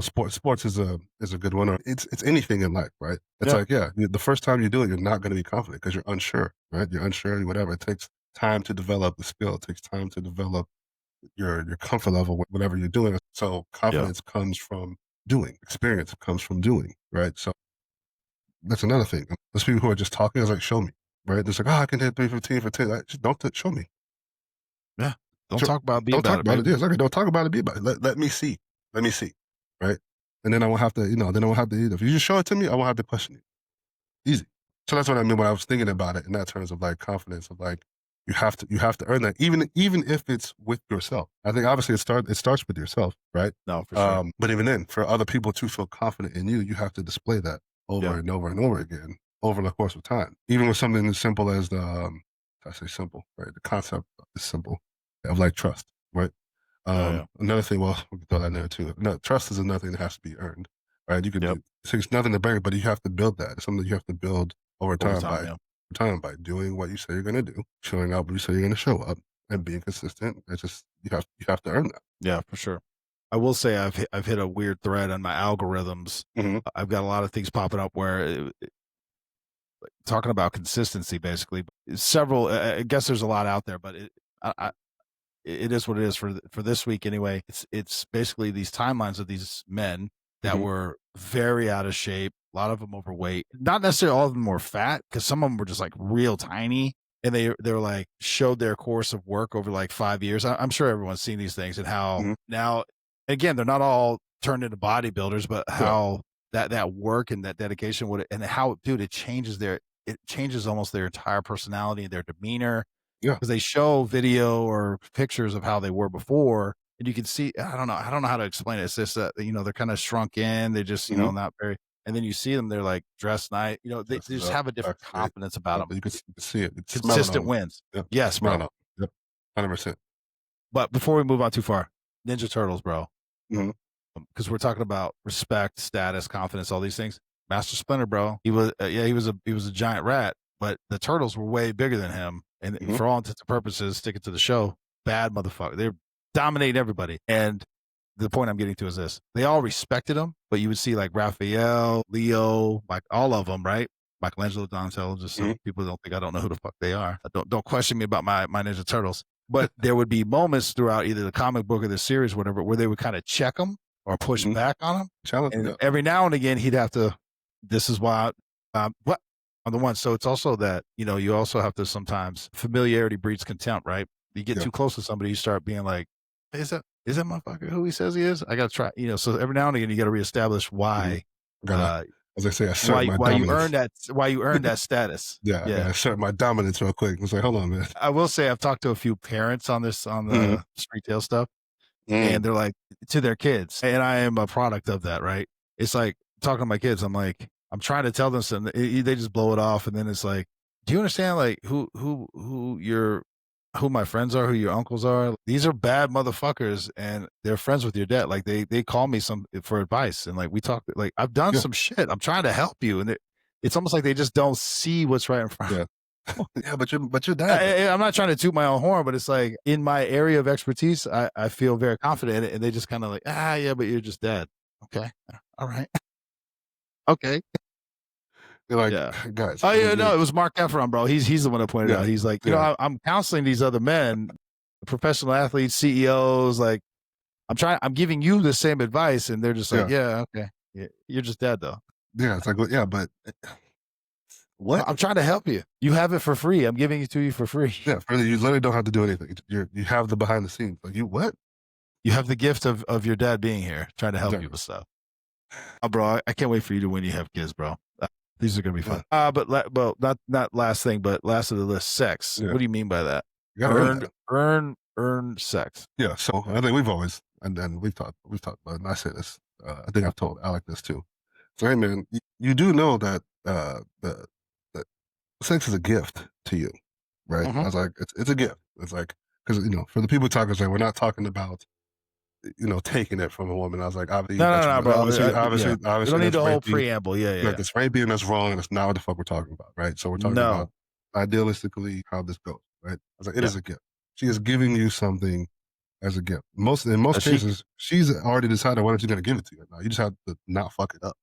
sports is a good one. Or it's anything in life, right? It's Yeah. like the first time you do it, you're not going to be confident because you're unsure, right? You're unsure, whatever. It takes time to develop the skill. It takes time to develop your comfort level with whatever you're doing. So Yeah. confidence comes from doing. Experience comes from doing, right? So that's another thing. Those people who are just talking, it's like, show me, right? It's like, oh, I can hit 315 for 10. Like, just don't show me. Yeah. Don't Show, talk about it, be don't about talk it, about it. baby. Yeah, it's like, don't talk about it. Be about it. Let me see. Let me see, right? And then I won't have to, then I won't have to either. If you just show it to me, I won't have to question it. Easy. So that's what I mean when I was thinking about it in that terms of like confidence of like you have to earn that even if it's with yourself. I think obviously it starts with yourself, right? No, for sure. But even then, for other people to feel confident in you, you have to display that over Yeah. and over and over again over the course of time. Even with something as simple as I say simple, right? The concept is simple of like trust, right? Oh, yeah. Another thing, well, we can throw that in there too. No, trust is another thing that has to be earned, right? You can Yep. it's nothing to bring, but you have to build that. It's something you have to build over Over time time, yeah. by doing what you say you're going to do, showing up when you say you're going to show up, and being consistent. It's just you have to earn that. Yeah, for sure. I will say I've hit a weird thread on my algorithms. Mm-hmm. I've got a lot of things popping up where talking about consistency, basically. Several, I guess there's a lot out there, but it is what it is for this week anyway. It's basically these timelines of these men that Mm-hmm. were very out of shape. A lot of them overweight. Not necessarily all of them were fat, because some of them were just like real tiny, and they were like showed their course of work over like 5 years. I'm sure everyone's seen these things and how Mm-hmm. now again they're not all turned into bodybuilders, but Yeah. how that work and that dedication would and how dude it changes almost their entire personality and their demeanor, Yeah. because they show video or pictures of how they were before, and you can see I don't know how to explain it. It's just that, they're kinda shrunk in, they just, Mm-hmm. not very, and then you see them, they're, like, dressed nice, they Dresses just up, have a different acts great. confidence about Yeah, them. but you can see it. You can smell it Consistent on them. wins. Yep. You can Yes, smell it bro. on 'em. Yep. 100%. But before we move on too far, Ninja Turtles, bro, Mm-hmm. because we're talking about respect, status, confidence, all these things. Master Splinter, bro, he was a giant rat, but the turtles were way bigger than him, and Mm-hmm. for all intents and purposes, sticking to the show, bad motherfucker. They're dominating everybody. And the point I'm getting to is this: they all respected him, but you would see like Raphael, Leo, like all of them, right? Michelangelo, Donatello, just so Mm-hmm. people don't think I don't know who the fuck they are. Don't question me about my Ninja Turtles. But there would be moments throughout either the comic book or the series, or whatever, where they would kind of check him or push Mm-hmm. back on him. Challenge. And Yeah. every now and again, he'd have to, this is why, what on the one. So it's also that, you also have to sometimes, familiarity breeds contempt, right? You get Yeah. too close to somebody, you start being like, is that motherfucker who he says he is? I got to try, so every now and again, you got to reestablish Mm-hmm. why, I gotta, uh, as I say, assert my why you earn dominance. that status. Yeah, I gotta Yeah. assert my dominance real quick. It's like, hold on, man. I will say I've talked to a few parents on Mm-hmm. the street tail stuff, Mm. and they're like, to their kids, and I am a product of that, right? It's like talking to my kids, I'm like, I'm trying to tell them something, they just blow it off, and then it's like, do you understand, like, who my friends are, who your uncles are? These are bad motherfuckers, and they're friends with your dad. Like they call me some for advice, and like we talk, like I've done Yeah, some shit. I'm trying to help you, and it's almost like they just don't see what's right in front. yeah. Yeah, but your dad though. I'm not trying to toot my own horn, but it's like in my area of expertise, I feel very confident in it, and they just kind of like, yeah, but you're just dead. Okay, all right, okay, They're like, yeah. guys, Oh I need yeah, you. no, it was Mark Efron, bro. He's the one that pointed it Yeah, out. He's like, yeah, I'm counseling these other men, professional athletes, CEOs. Like, I'm giving you the same advice, and they're just like, yeah, yeah, okay, yeah, you're just dead though. yeah. It's like, well, yeah, but what? I'm trying to help you. You have it for free. I'm giving it to you for free. Yeah, further, you literally don't have to do anything. You have the behind the scenes. Like you what? You have the gift of your dad being here, trying to help you Exactly. with stuff. Oh, bro, I can't wait for you to when you have kids, bro. These are gonna be fun. Yeah, But not last thing, but last of the list, sex. yeah. What do you mean by that? You gotta earn that. Earned sex. Yeah. So I think we've always, and then we've talked about it, and I say this. I think I've told Alec this too. So hey, man, you do know that that sex is a gift to you, right? I Mhm. was like, it's a gift. It's like because for the people talking, like we're not talking about taking it from a woman. I was like, obviously, No, bro. obviously, Yeah. We don't need that's the whole rapey. preamble. Yeah. Like, that's rapey and that's wrong, and that's not what the fuck we're talking about, right? So we're talking about No. idealistically how this goes, right? I was like, it Yeah. is a gift. She is giving you something as a gift. In most cases, she's already decided whether she's going to give it to you. Now you just have to not fuck it up.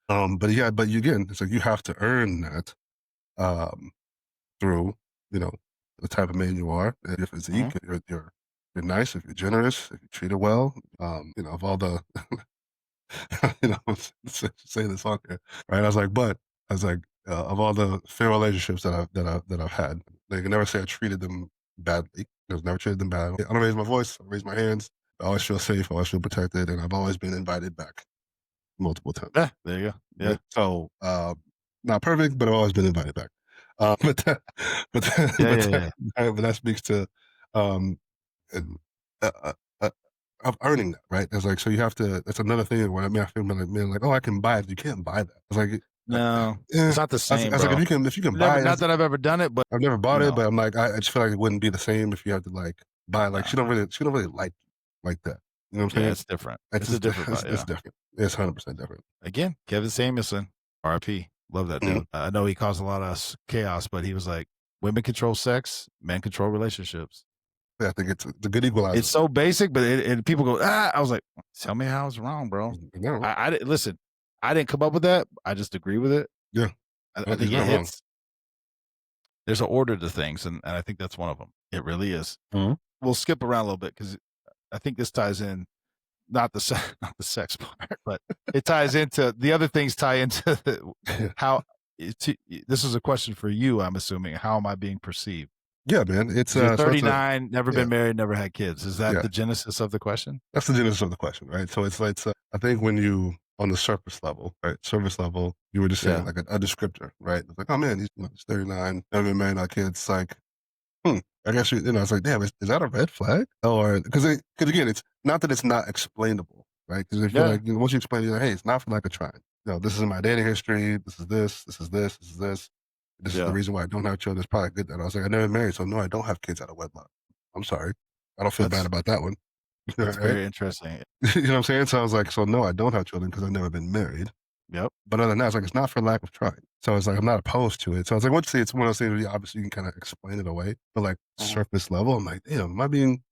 But again, it's like you have to earn that through the type of man you are, your physique, you're nice, if you're generous, if you treat her well. Of all the say this on here, right? I was like, of all the fair relationships that I've had, they can never say I treated them badly. I've never treated them bad. I don't raise my voice. I raise my hands. I always feel safe. I always feel protected, and I've always been invited back multiple times. Yeah, there you go. Yeah. Right? So, not perfect, but I've always been invited back. But that speaks to um, uh, uh, uh, of earning that, right? It's like, so you have to. That's another thing. When I feel like, man, like, oh, I can buy it. You can't buy that. It's like, no, it's not the same. I was like, if you can buy it, not that I've ever done it, but I've never bought it. But I'm like, I just feel like it wouldn't be the same if you had to like buy. Like, she don't really like you like that. You know what I'm saying? Yeah, it's different. It's a different. It's different. It's 100% different. Again, Kevin Samuelson, R.I.P. Love that dude. I know he caused a lot of chaos, but he was like, women control sex, men control relationships. Yeah, I think it's a good equalizer. It's so basic, but and people go, I was like, tell me how it's wrong, bro. No. I listen, I didn't come up with that. I just agree with it. Yeah. I think it hits. There's an order to things, and I think that's one of them. It really is. We'll skip around a little bit because I think this ties in, not the sex part, but it ties into the other things. Tie into how. This is a question for you. I'm assuming. How am I being perceived? Yeah, man. It's 39, never been married, never had kids. Is that the genesis of the question? That's the genesis of the question, right? So it's like, I think when you, on the surface level, right? Surface level, you were just saying like a descriptor, right? It's like, oh man, he's 39, never been married, no kids. It's like, I guess it's like, damn, is that a red flag? Or because again, it's not that it's not explainable, right? Because if you're like, once you explain, you're like, hey, it's not for lack of trying. This is my dating history. This is this. This is this. This is this. This is the reason why I don't have children. It's probably good that I was like, I never married, so no, I don't have kids out of wedlock. I'm sorry. I don't feel bad about that one. That's very interesting. You know what I'm saying? So I was like, so no, I don't have children because I've never been married. Yep. But other than that, it's like, it's not for lack of trying. So it's like, I'm not opposed to it. So it's like, once it's one of those things where you obviously you can kind of explain it away, but like surface level, I'm like, damn, am I being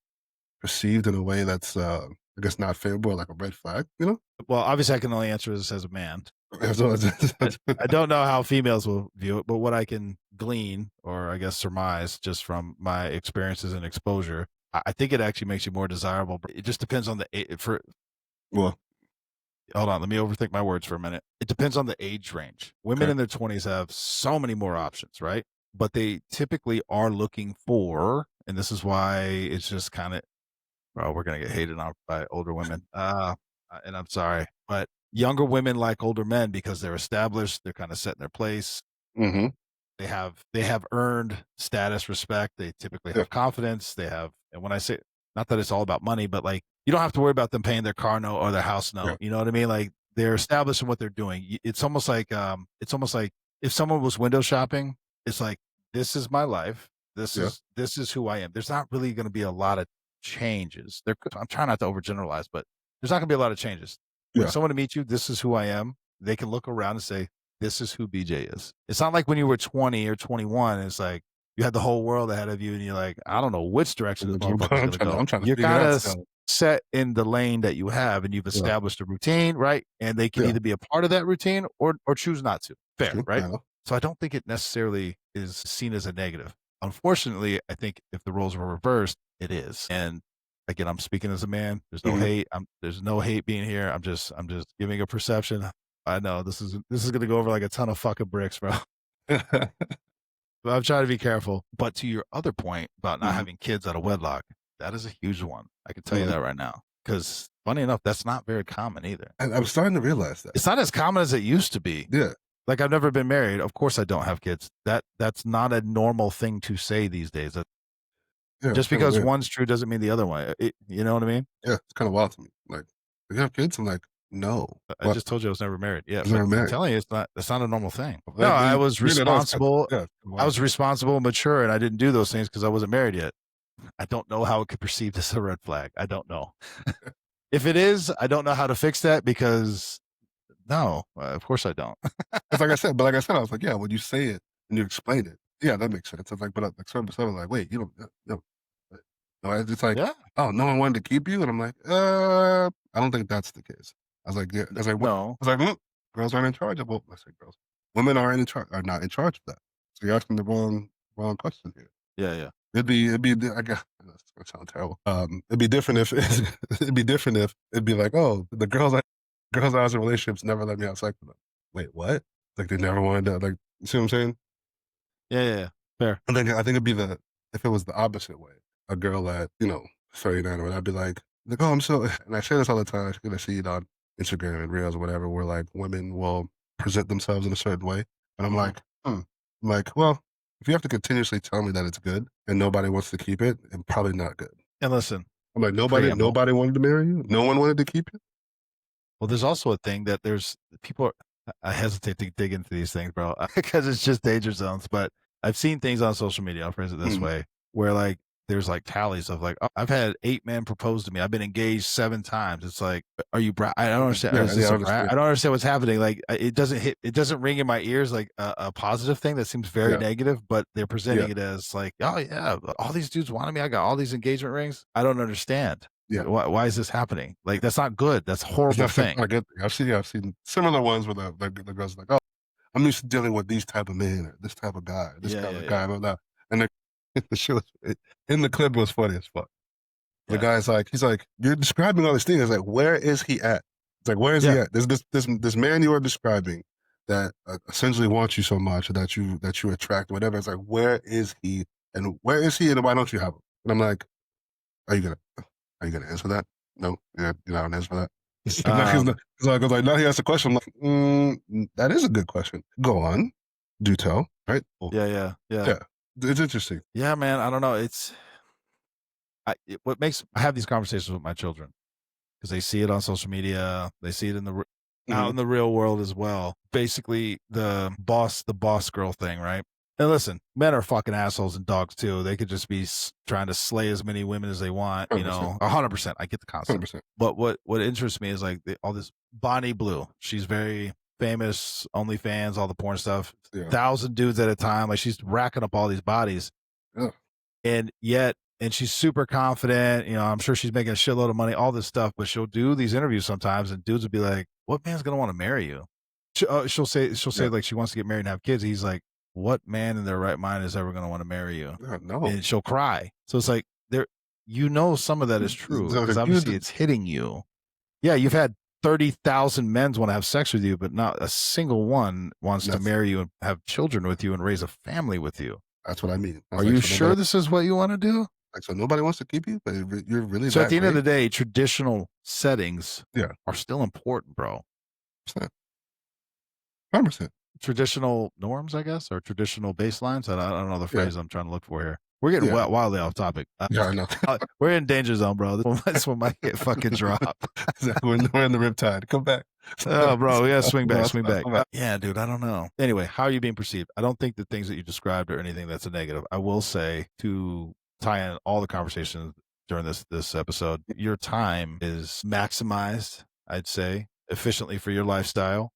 perceived in a way that's, I guess, not favorable or like a red flag, Well, obviously I can only answer this as a man. I don't know how females will view it, but what I can glean, or I guess surmise, just from my experiences and exposure, I think it actually makes you more desirable. It just depends on the age. Hold on, let me overthink my words for a minute. It depends on the age range. Women in their 20s have so many more options, right? But they typically are looking for, and this is why it's just kind of, we're gonna get hated on by older women. And I'm sorry, but younger women like older men because they're established, they're kind of set in their place. They have earned status, respect. They typically have confidence. They have, and when I say, not that it's all about money, but like, you don't have to worry about them paying their car note or their house note. You know what I mean? Like, they're established in what they're doing. It's almost like if someone was window shopping, it's like, this is my life. This is who I am. There's not really going to be a lot of changes. I'm trying not to overgeneralize, but there's not going to be a lot of changes. When someone to meet you, this is who I am. They can look around and say, this is who BJ is. It's not like when you were 20 or 21. It's like you had the whole world ahead of you, and you're like, I don't know which direction this motherfucker's going to go. You're kind of set in the lane that you have, and you've established a routine, right? And they can either be a part of that routine or choose not to. Fair, right? So I don't think it necessarily is seen as a negative. Unfortunately, I think if the roles were reversed, it is. And again, I'm speaking as a man. There's no hate. There's no hate being here. I'm just giving a perception. I know this is going to go over like a ton of fucking bricks, bro. But I'm trying to be careful. But to your other point about not having kids out of wedlock, that is a huge one. I can tell you that right now. Because funny enough, that's not very common either. And I'm starting to realize that. It's not as common as it used to be. Yeah. Like, I've never been married. Of course I don't have kids. That's not a normal thing to say these days. Just because one's true doesn't mean the other one. You know what I mean? Yeah, it's kind of wild to me. Like, do you have kids? I'm like, no. I just told you I was never married. Yeah, never married. I'm telling you, it's not a normal thing. No, I was responsible. I was responsible and mature, and I didn't do those things because I wasn't married yet. I don't know how it could be perceived as a red flag. I don't know. If it is, I don't know how to fix that because no, of course I don't. It's like I said, I was like, yeah, when you say it and you explain it, yeah, that makes sense. It's like, but like some like, wait, you don't, no, no, it's just like, Yeah. oh, no one wanted to keep you, and I'm like, I don't think that's the case. I was like, yeah, I was like, what? No. I was like, girls aren't in charge of. Well, I said girls, women aren't in charge, are not in charge of that. So you're asking the wrong question here. Yeah, yeah. It'd be. I guess that's gonna sound terrible. It'd be different if it'd be different if it'd be like, oh, the girls I was in relationships never let me have sex with them. Wait, what? Like they never wanted to. Like, you see what I'm saying? Yeah, yeah, yeah. Fair. I think it'd be if it was the opposite way. A girl at 39 or whatever, I'd be like, oh, I'm so. And I say this all the time. I see it on Instagram and Reels or whatever, where like women will present themselves in a certain way, and I'm Mhm. like, I'm like, well, if you have to continuously tell me that it's good and nobody wants to keep it, it's probably not good. And listen, I'm like, preamble. nobody wanted to marry you. No one wanted to keep you. Well, there's also a thing that there's people. I hesitate to dig into these things, bro, because it's just danger zones. But I've seen things on social media. I'll phrase it this Mhm. way, where like there's like tallies of like, oh, I've had 8 men propose to me. I've been engaged 7 times. It's like, are you? I don't understand. Yeah, Is yeah, this I a brag? understand. I don't understand what's happening. Like, it doesn't hit. It doesn't ring in my ears like a positive thing. That seems very Yeah, negative. But they're yeah, presenting it as like, oh yeah, all these dudes wanted me. I got all these engagement rings. I don't understand. yeah. Why is this happening? Like, that's not good. That's a It's horrible not thing. a good thing. I've seen similar ones where the girls are like, oh, I'm used to dealing with these type of men or this type of guy, or this Yeah, type yeah, of yeah, guy, blah, blah. And the show in the clip was funny as fuck. The yeah, guy's like, he's like, you're describing all these things. It's like, where is he at? It's like, where is he yeah. at? There's this man you are describing that essentially wants you so much that you attract, whatever. It's like, where is he? And where is he? And why don't you have him? And I'm like, are you gonna are you gonna answer that? No, you're not gonna answer that. Um, I was like, now he asked a question. I'm like, that is a good question. Go on, do tell, right? Well, yeah, yeah, yeah, yeah, it's interesting. yeah, man. I don't know. What makes I have these conversations with my children because they see it on social media, they see it out Hmm. in the real world as well. Basically, the boss girl thing, right? And listen, men are fucking assholes and dogs too. They could just be trying to slay as many women as they want, 100%, 100%. I get the concept, 100%. but what interests me is like all this Bonnie Blue. She's very famous, OnlyFans, all the porn stuff, Yeah, 1,000 dudes at a time. Like she's racking up all these bodies, yeah, and she's super confident. I'm sure she's making a shitload of money, all this stuff. But she'll do these interviews sometimes, and dudes will be like, "What man's gonna want to marry you?" She'll say yeah. like she wants to get married and have kids. He's like, "What man in their right mind is ever gonna want to marry you?" No. And she'll cry. So it's like there, some of that is true So because you, obviously it's hitting you. Yeah, you've had 30,000 men want to have sex with you, but not a single one wants to that's marry you and have children with you and raise a family with you. that's what I mean. I Are was like, you sure this is what you want to do? so nobody wants to keep you, but you're really So at that the end of great. the day, traditional settings Yeah, are still important, bro. 100%. Traditional norms, I guess, or traditional baselines. I don't know the Yeah, phrase I'm trying to look for here. We're getting yeah, wildly off topic. yeah. I know. We're in danger zone, bro. This one might get fucking dropped. We're in the riptide. Come back. Oh, bro, we gotta swing back, swing back. Come back. Yeah, dude, I don't know. Anyway, how are you being perceived? I don't think the things that you described are anything that's a negative. I will say to tie in all the conversations during this episode, your time is maximized, I'd say, efficiently for your lifestyle.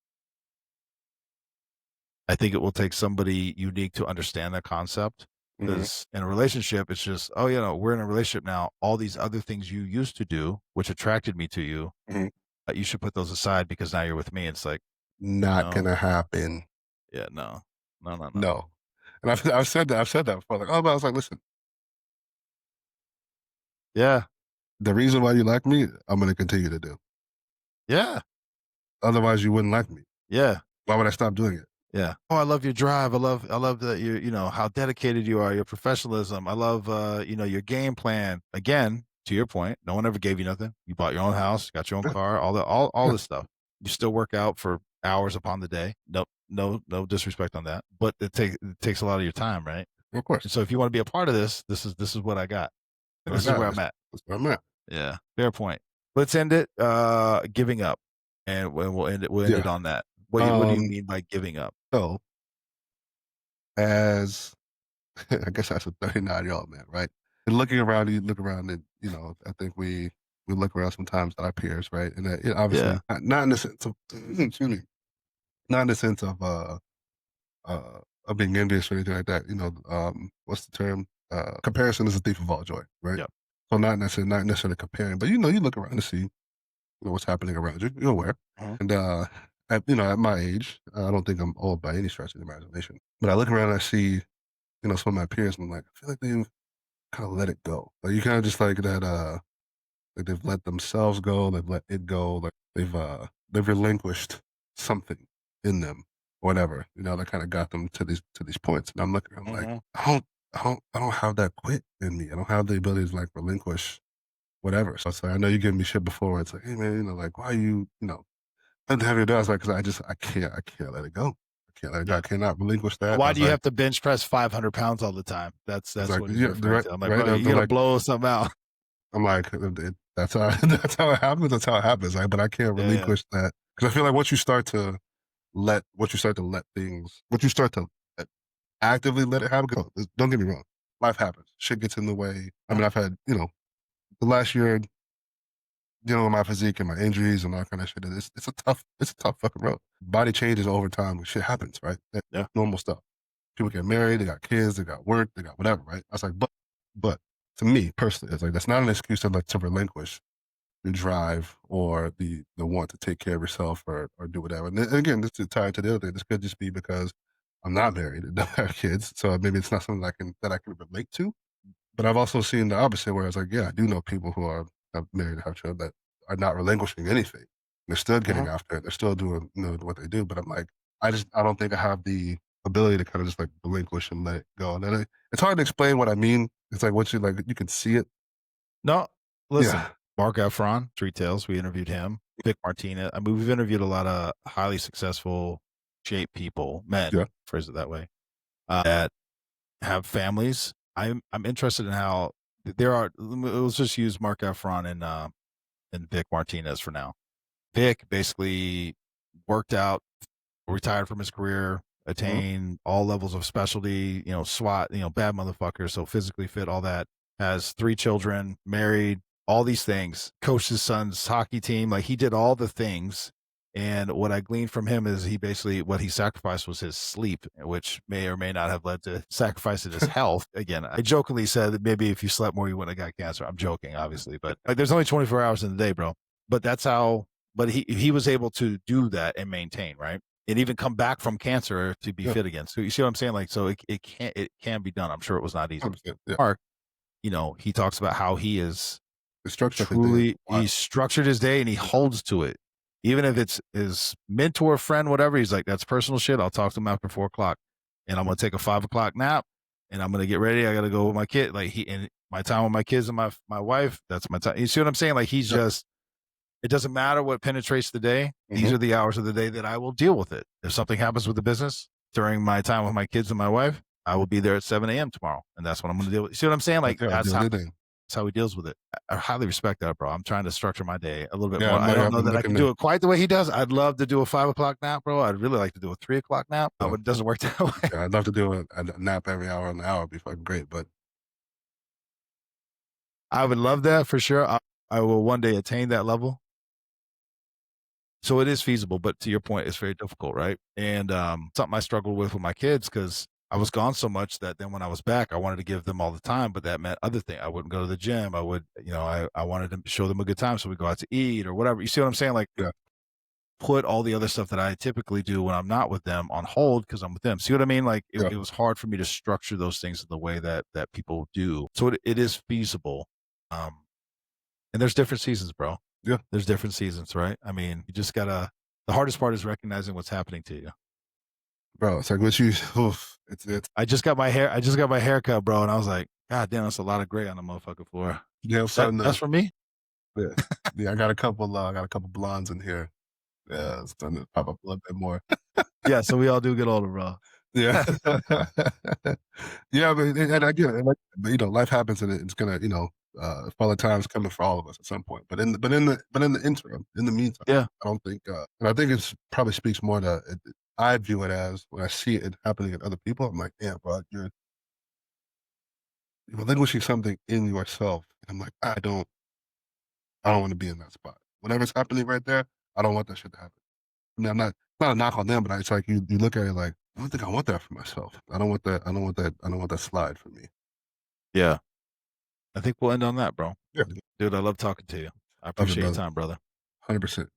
I think it will take somebody unique to understand that concept. Hmm. Because in a relationship, it's just, oh, we're in a relationship now. All these other things you used to do, which attracted me to you, Hmm. you should put those aside because now you're with me. It's like, Not no, gonna happen. yeah, no, no, no, no. No. And I've said that before. Like, oh, but I was like, listen, Yeah, the reason why you like me, I'm gonna continue to do. yeah, Otherwise, you wouldn't like me. yeah, Why would I stop doing it? yeah. Oh, I love your drive. I love that how dedicated you are, your professionalism. I love, your game plan. Again, to your point, no one ever gave you nothing. You bought your own house, got your own Yeah, car, all yeah, this stuff. You still work out for hours upon the day. No, no, no disrespect on that, but it takes a lot of your time, right? of And course. so if you want to be a part of this is what I got. And I This is got where it. I'm at. That's where I'm at. Yeah, fair point. Let's end it giving up, and we'll end it. We'll end it Yeah. on that. What do you Um. mean by giving up? So as I guess that's a 39-year-old man, right? And looking around, you look around, and I think we we look around sometimes at our peers, right? And that, Yeah. obviously not in the sense of excuse me, not in the sense of being envious or anything like that. What's the term? Comparison is a thief of all joy, right? Yep. So not necessarily comparing, but you look around to see what's happening around you. You're aware, Mhm. and at my age, I don't think I'm old by any stretch of the imagination. But I look around and I see some of my peers, and I'm like, I feel like they've kind of let it go. Like you kind of just like that. Like they've let themselves go, they've let it go, like they've relinquished something in them, whatever, that kind of got them to these points. And I'm looking, I'm like, Mhm. I don't have that quit in me. I don't have the ability to like relinquish whatever. So it's like I know you gave me shit before. It's like, hey man, like why are you, and have your doubts, like because I can't let it go. I can't let it go. Yeah. I cannot relinquish that. I Why was do you like, have to bench press 500 pounds all the time? it's That's like what he's yeah, referring right, to. I'm like, right. bro, you They're gotta like, blow something out. I'm like, that's how that's how it happens. That's how it happens. Like, but I can't Yeah, yeah. relinquish that because I feel like once you start to uh, actively let it happen. 'Cause don't get me wrong, life happens. Shit gets in the way. I mean, I've had the last year dealing with my physique and my injuries and all kind of shit. It's a tough fucking road. Body changes over time. Shit happens, right? That's Yeah. normal stuff. People get married, they got kids, they got work, they got whatever, right? I was like, but to me personally, it's like that's not an excuse to relinquish the drive or the want to take care of yourself or do whatever. And again, this is tied to the other thing. This could just be because I'm not married and don't have kids, so maybe it's not something that I can relate to. But I've also seen the opposite, where it's like, yeah, I do know people who are married and have children that are not relinquishing anything. They're still getting Mhm. after it. They're still doing what they do. But I'm like, I don't think I have the ability to kind of just like relinquish and let it go. And then it's hard to explain what I mean. It's like once you can see it. No, listen, Yeah, Mark Efron, Street Tales, we interviewed him. Vic Martinez. I mean, we've interviewed a lot of highly successful, shaped people, men, yeah. phrase it that way, that have families. I'm interested in how there are. Let's just use Mark Efron and Vic Martinez for now. Vic basically worked out, retired from his career, Mhm. attained all levels of specialty, SWAT, bad motherfucker, so physically fit, all that. Has 3 children, married, all these things. Coached his son's hockey team. Like he did all the things. And what I gleaned from him is what he sacrificed was his sleep, which may or may not have led to sacrificing his health. Again, I jokingly said that maybe if you slept more, you wouldn't have got cancer. I'm joking, obviously, but like there's only 24 hours in the day, bro. But that's how, but he was able to do that and maintain, right? And even come back from cancer to be Yeah, fit again. So you see what I'm saying? Like, so it can be done. I'm sure it was not easy. 100%. Yeah, Mark, he talks about how he is the structure of his day is truly, wild. he's structured his day and he holds to it. Even if it's his mentor, friend, whatever, he's like, that's personal shit. I'll talk to him after 4 o'clock and I'm going to take a 5 o'clock nap and I'm going to get ready. I got to go with my kid. And my time with my kids and my wife, that's my time. You see what I'm saying? Like Yep. it doesn't matter what penetrates the day. These Mhm. are the hours of the day that I will deal with it. If something happens with the business during my time with my kids and my wife, I will be there at 7 a.m. tomorrow. And that's what I'm going to deal with. You see what I'm saying? Like, Yeah, do anything. that's how he deals with it. I highly respect that, bro. I'm trying to structure my day a little bit Yeah, more. I'm I like don't I've know been that I looking can do to it quite the way he does. I'd love to do a 5 o'clock nap, bro. I'd really like to do a 3 o'clock nap, but it doesn't work that way. yeah, I'd love to do a nap every hour on the hour. It'd be fucking great, but I would love that for sure. I will one day attain that level. So it is feasible, but to your point, it's very difficult, right? And something I struggled with my kids because I was gone so much that then when I was back, I wanted to give them all the time, but that meant other things. I wouldn't go to the gym. I would, I wanted to show them a good time, so we go out to eat or whatever. You see what I'm saying? Like yeah, put all the other stuff that I typically do when I'm not with them on hold because I'm with them. See what I mean? Like yeah, it was hard for me to structure those things in the way that people do. So it is feasible. Um, and there's different seasons, bro. yeah, There's different seasons, right? I mean, you just gotta. The hardest part is recognizing what's happening to you. bro. It's like what you. Oof, it's I just got my hair cut, bro, and I was like, God damn, that's a lot of gray on the motherfucking floor. I'm starting That's to. for me. Yeah, yeah. I got a couple blondes in here. Yeah, it's starting to pop up a little bit more. Yeah, so we all do get older, bro. Yeah, yeah. But and I get it. But life happens, and it's gonna fall time's coming for all of us at some point. But in the interim, in the meantime, Yeah, I don't think, and I think it's probably speaks more to. I view it as when I see it happening in other people. I'm like, yeah, bro, you're relinquishing something in yourself. And I'm like, I don't want to be in that spot. Whatever's happening right there, I don't want that shit to happen. I mean, it's not a knock on them, but it's like you look at it like, I don't think I want that for myself. I don't want that. I don't want that. I don't want that slide for me. Yeah. I think we'll end on that, bro. Yeah. Dude, I love talking to you. I Love it, appreciate your brother. time, brother. 100%.